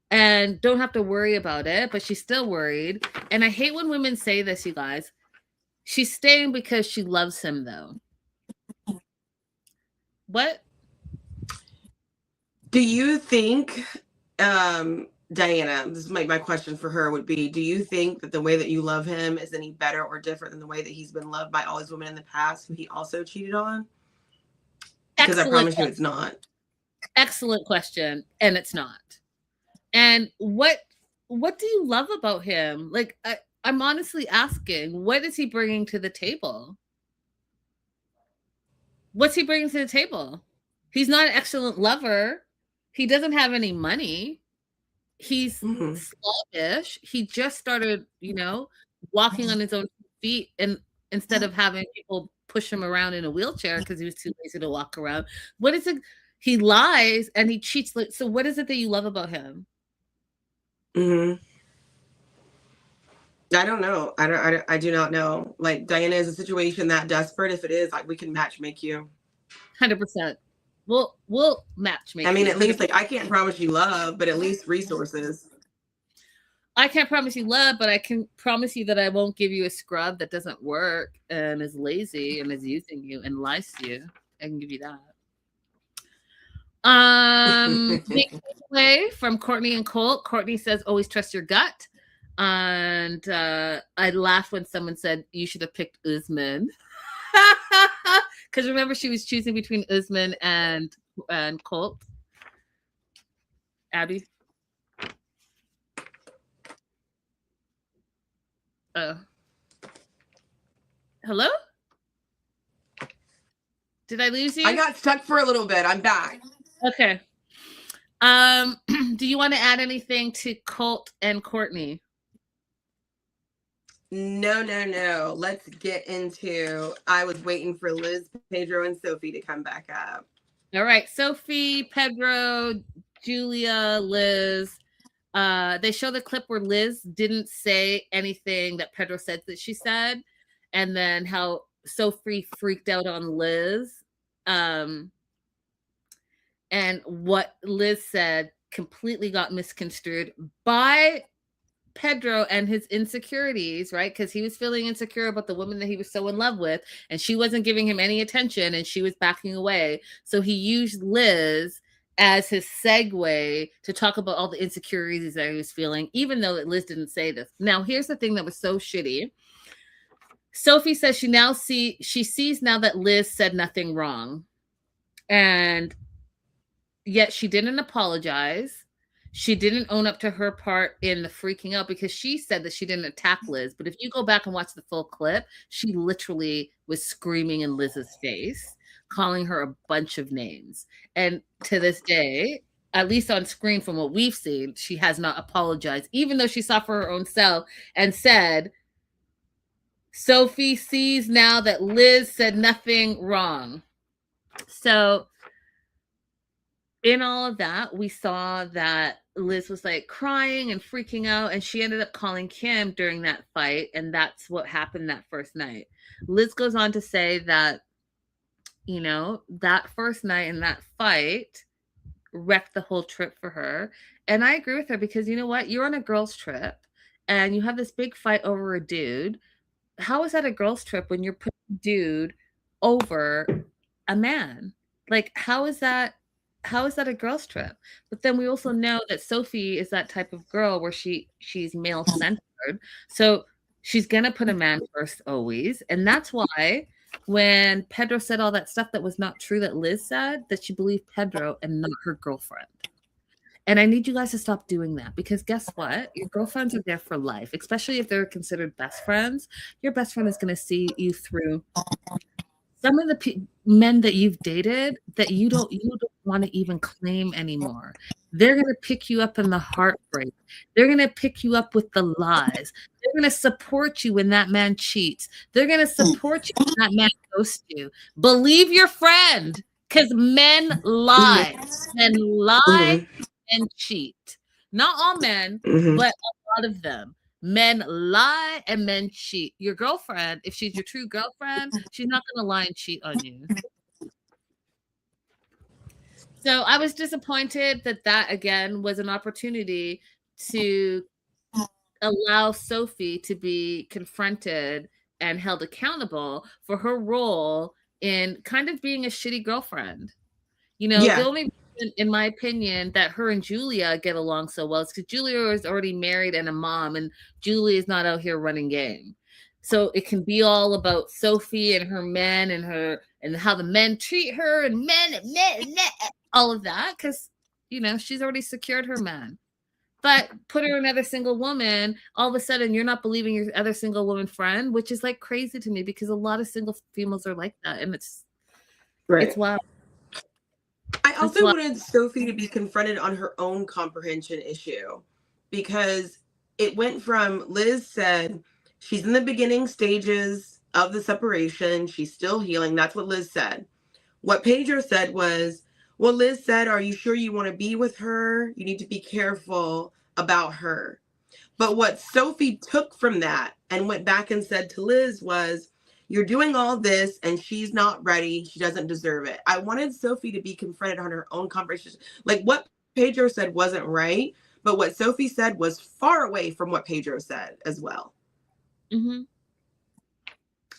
and don't have to worry about it, but she's still worried. And I hate when women say this, you guys. She's staying because she loves him, though. What? Do you think, Diana, this is my question for her would be, do you think that the way that you love him is any better or different than the way that he's been loved by all these women in the past who he also cheated on? Because I promise you it's not. Excellent question. And it's not. And what do you love about him? Like, I'm honestly asking, what is he bringing to the table? What's he bringing to the table? He's not an excellent lover. He doesn't have any money. He's sluggish. He just started, walking on his own feet, and instead of having people push him around in a wheelchair because he was too lazy to walk around. What is it? He lies and he cheats. So what is it that you love about him? I don't know. I do not know. Like, Diana, is a situation that desperate? If it is, like, we can match make you. 100%. We'll match make. I mean, at least, like, I can't promise you love, but at least resources. I can't promise you love, but I can promise you that I won't give you a scrub that doesn't work and is lazy and is using you and lies to you. I can give you that. Takeaway from Courtney and Colt. Courtney says, always trust your gut. And I laughed when someone said you should have picked Usman. Because remember, she was choosing between Usman and Colt. Abby? Hello? Did I lose you? I got stuck for a little bit. I'm back. Okay. Do you want to add anything to Colt and Courtney? No. Let's get into, I was waiting for Liz, Pedro, and Sophie to come back up. All right. Sophie, Pedro, Julia, Liz. They show the clip where Liz didn't say anything that Pedro said that she said, and then how Sophie freaked out on Liz. And what Liz said completely got misconstrued by Pedro and his insecurities, right? Because he was feeling insecure about the woman that he was so in love with, and she wasn't giving him any attention, and she was backing away. So he used Liz as his segue to talk about all the insecurities that he was feeling, even though Liz didn't say this. Now, here's the thing that was so shitty. Sophie says she sees now that Liz said nothing wrong, and yet she didn't apologize. She didn't own up to her part in the freaking out, because she said that she didn't attack Liz. But if you go back and watch the full clip, she literally was screaming in Liz's face, calling her a bunch of names. And to this day, at least on screen from what we've seen, she has not apologized, even though she saw for her own self and said, Sophie sees now that Liz said nothing wrong. So in all of that, we saw that Liz was like crying and freaking out, and she ended up calling Kim during that fight, and that's what happened that first night. Liz goes on to say that, you know, that first night and that fight wrecked the whole trip for her. And I agree with her, because you know what? You're on a girls' trip and you have this big fight over a dude. How is that a girls' trip when you're putting a dude over a man? Like, how is that a girls' trip? But then we also know that Sophie is that type of girl where she's male centered. So she's gonna put a man first always. And that's why when Pedro said all that stuff that was not true that Liz said, that she believed Pedro and not her girlfriend. And I need you guys to stop doing that, because guess what? Your girlfriends are there for life, especially if they're considered best friends. Your best friend is going to see you through some of the men that you've dated that you don't want to even claim anymore. They're going to pick you up in the heartbreak. They're going to pick you up with the lies. They're going to support you when that man cheats. They're going to support you when that man ghosts you. Believe your friend, because men lie. Men lie and cheat. Not all men, but a lot of them. Men lie and men cheat. Your girlfriend, if she's your true girlfriend, she's not going to lie and cheat on you. So I was disappointed that again was an opportunity to allow Sophie to be confronted and held accountable for her role in kind of being a shitty girlfriend. You know, the only reason, in my opinion, that her and Julia get along so well is because Julia is already married and a mom, and Julia is not out here running game. So it can be all about Sophie and her men and how the men treat her and men, all of that, because, you know, she's already secured her man. But put her another single woman, all of a sudden you're not believing your other single woman friend, which is like crazy to me, because a lot of single females are like that, and it's wild. I also wanted Sophie to be confronted on her own comprehension issue, because it went from Liz said she's in the beginning stages of the separation. She's still healing. That's what Liz said. What Pedro said was, well, Liz said, are you sure you want to be with her? You need to be careful about her. But what Sophie took from that and went back and said to Liz was, you're doing all this and she's not ready. She doesn't deserve it. I wanted Sophie to be confronted on her own conversation. Like, what Pedro said wasn't right, but what Sophie said was far away from what Pedro said as well.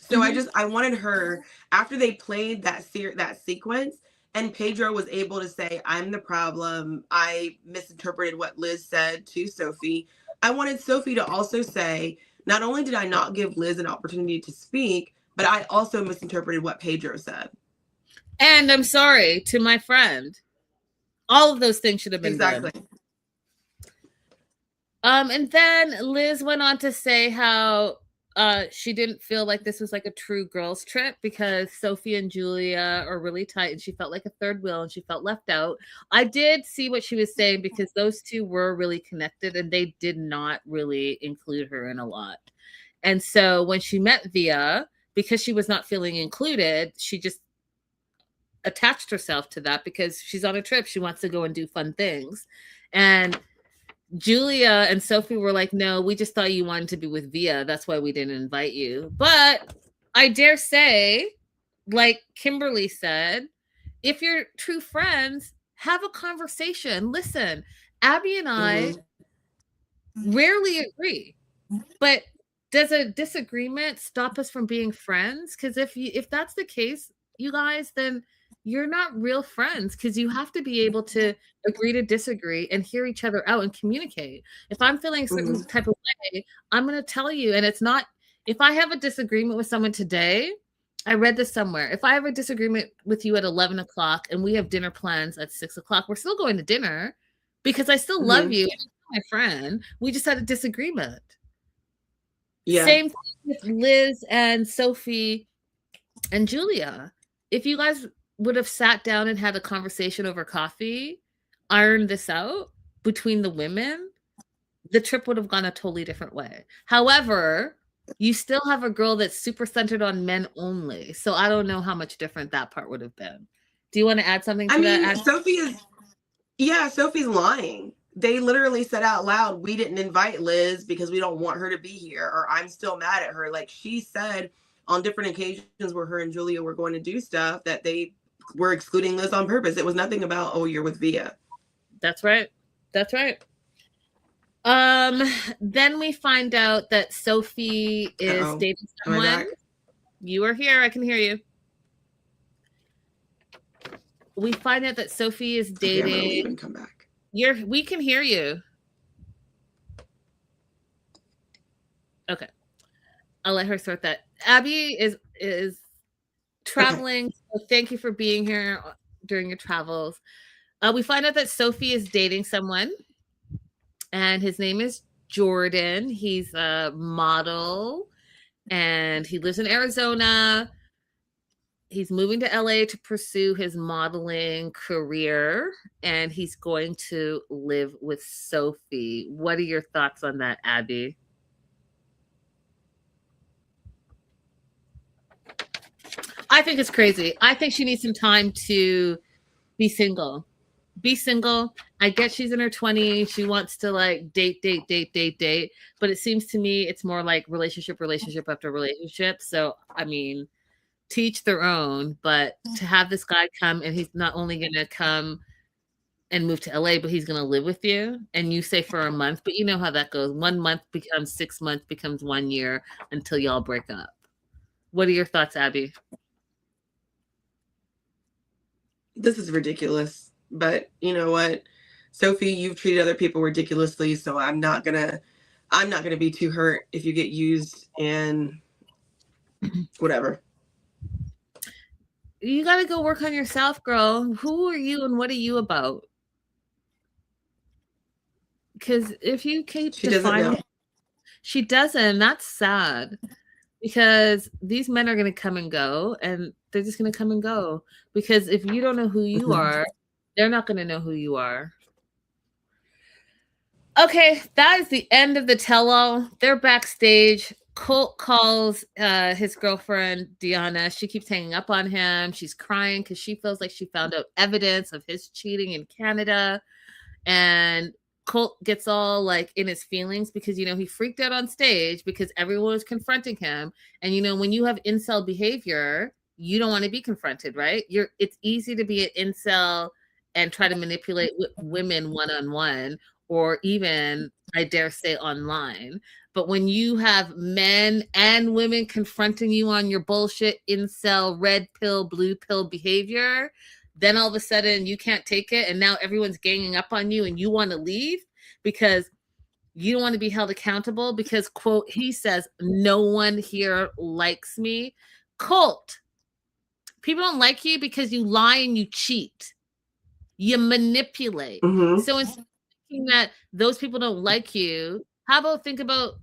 So I wanted her, after they played that sequence and Pedro was able to say, I'm the problem, I misinterpreted what Liz said to Sophie, I wanted Sophie to also say, not only did I not give Liz an opportunity to speak, but I also misinterpreted what Pedro said. And I'm sorry to my friend. All of those things should have been done. And then Liz went on to say how she didn't feel like this was like a true girls' trip, because Sophie and Julia are really tight, and she felt like a third wheel and she felt left out. I did see what she was saying, because those two were really connected and they did not really include her in a lot. And so when she met Via, because she was not feeling included, she just attached herself to that, because she's on a trip. She wants to go and do fun things. And Julia and Sophie were like, no, we just thought you wanted to be with Via. That's why we didn't invite you. But I dare say, like Kimberly said, if you're true friends, have a conversation. Listen, Abby and I rarely agree, but does a disagreement stop us from being friends? Because if that's the case, you guys, then you're not real friends, because you have to be able to agree to disagree and hear each other out and communicate. If I'm feeling a certain type of way, I'm going to tell you, and it's not if I have a disagreement with someone today, I read this somewhere. If I have a disagreement with you at 11 o'clock and we have dinner plans at 6 o'clock, we're still going to dinner because I still love you. And you're my friend. We just had a disagreement. Yeah. Same thing with Liz and Sophie and Julia. If you guys would have sat down and had a conversation over coffee, ironed this out between the women, the trip would have gone a totally different way. However, you still have a girl that's super centered on men only. So I don't know how much different that part would have been. Do you want to add something to that? Sophie's lying. They literally said out loud, we didn't invite Liz because we don't want her to be here, or I'm still mad at her. Like she said on different occasions where her and Julia were going to do stuff that they were excluding Liz on purpose. It was nothing about, oh, you're with Via. That's right. That's right. Then we find out that Sophie is dating someone. You are here. I can hear you. We find out that Sophie is dating. Okay, I'm gonna leave and come back. We can hear you. Okay. I'll let her sort that. Abby is traveling. Okay. So thank you for being here during your travels. We find out that Sophie is dating someone, and his name is Jordan. He's a model, and he lives in Arizona. He's moving to LA to pursue his modeling career, and he's going to live with Sophie. What are your thoughts on that, Abby? I think it's crazy. I think she needs some time to be single. Be single. I get she's in her 20s. She wants to like date. But it seems to me it's more like relationship after relationship. So, I mean, teach their own. But to have this guy come, and he's not only going to come and move to LA, but he's going to live with you. And you say for a month, but you know how that goes. 1 month becomes 6 months, becomes 1 year until y'all break up. What are your thoughts, Abby? This is ridiculous. But you know what, Sophie, you've treated other people ridiculously, so I'm not gonna be too hurt if you get used and whatever. You got to go work on yourself, girl. Who are you and what are you about? Because if you keep defining, she doesn't. That's sad. Because these men are going to come and go, and they're just going to come and go. Because if you don't know who you are, they're not going to know who you are. Okay, that is the end of the tell-all. They're backstage. Colt calls his girlfriend, Deanna. She keeps hanging up on him. She's crying because she feels like she found out evidence of his cheating in Canada. And Colt gets all like in his feelings because, you know, he freaked out on stage because everyone was confronting him. And, you know, when you have incel behavior, you don't want to be confronted, right? It's easy to be an incel and try to manipulate women one-on-one, or even, I dare say, online. But when you have men and women confronting you on your bullshit incel red pill, blue pill behavior, then all of a sudden you can't take it, and now everyone's ganging up on you and you want to leave because you don't want to be held accountable because, quote, he says, no one here likes me. Colt, people don't like you because you lie and you cheat. You manipulate. Mm-hmm. So instead of thinking that those people don't like you, how about think about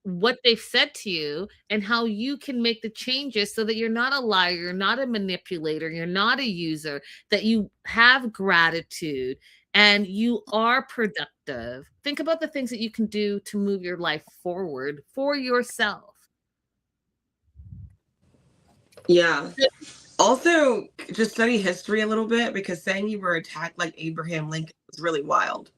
what they've said to you and how you can make the changes so that you're not a liar, you're not a manipulator, you're not a user, that you have gratitude and you are productive. Think about the things that you can do to move your life forward for yourself. Yeah. Also, just study history a little bit, because saying you were attacked like Abraham Lincoln was really wild.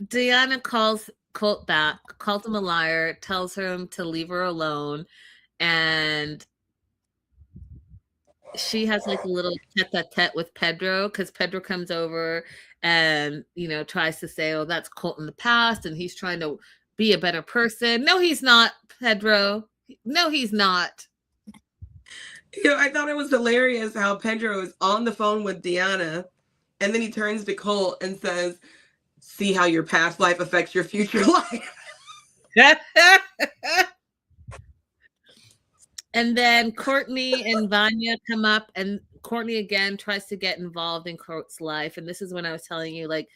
Deanna calls Colt back, calls him a liar, tells him to leave her alone, and she has like a little tete-a-tete with Pedro, because Pedro comes over and, you know, tries to say, oh, that's Colt in the past and he's trying to be a better person. No, he's not, Pedro. No, he's not. You know, I thought it was hilarious how Pedro is on the phone with Deanna And then he turns to Colt and says, see how your past life affects your future life. And then Courtney and Vanya come up, and Courtney again tries to get involved in Colt's life. And this is when I was telling you, like,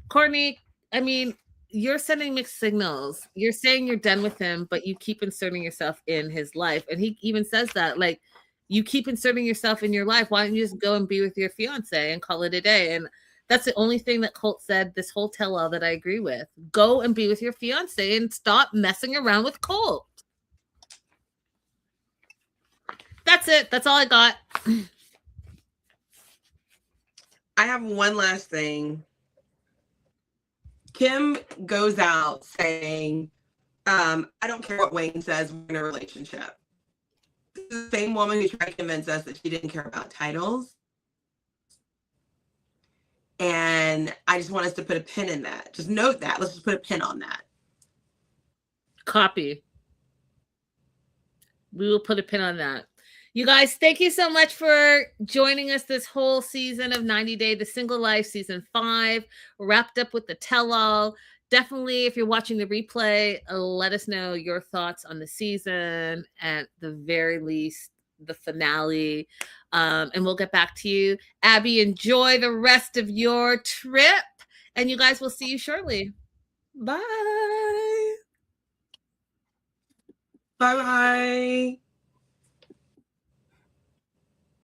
Courtney, I mean, you're sending mixed signals. You're saying you're done with him, but you keep inserting yourself in his life. And he even says that, like, you keep inserting yourself in your life. Why don't you just go and be with your fiance and call it a day? And that's the only thing that Colt said this whole tell-all that I agree with. Go and be with your fiance and stop messing around with Colt. That's it. That's all I got. I have one last thing. Kim goes out saying, I don't care what Wayne says, we're in a relationship. This is the same woman who tried to convince us that she didn't care about titles. And I just want us to put a pin in that. Just note that. Let's just put a pin on that. Copy. We will put a pin on that. You guys, thank you so much for joining us this whole season of 90 Day, The Single Life, season 5, wrapped up with the tell-all. Definitely, if you're watching the replay, let us know your thoughts on the season, at the very least, the finale. And we'll get back to you. Abby, enjoy the rest of your trip. And you guys will see you shortly. Bye. Bye-bye.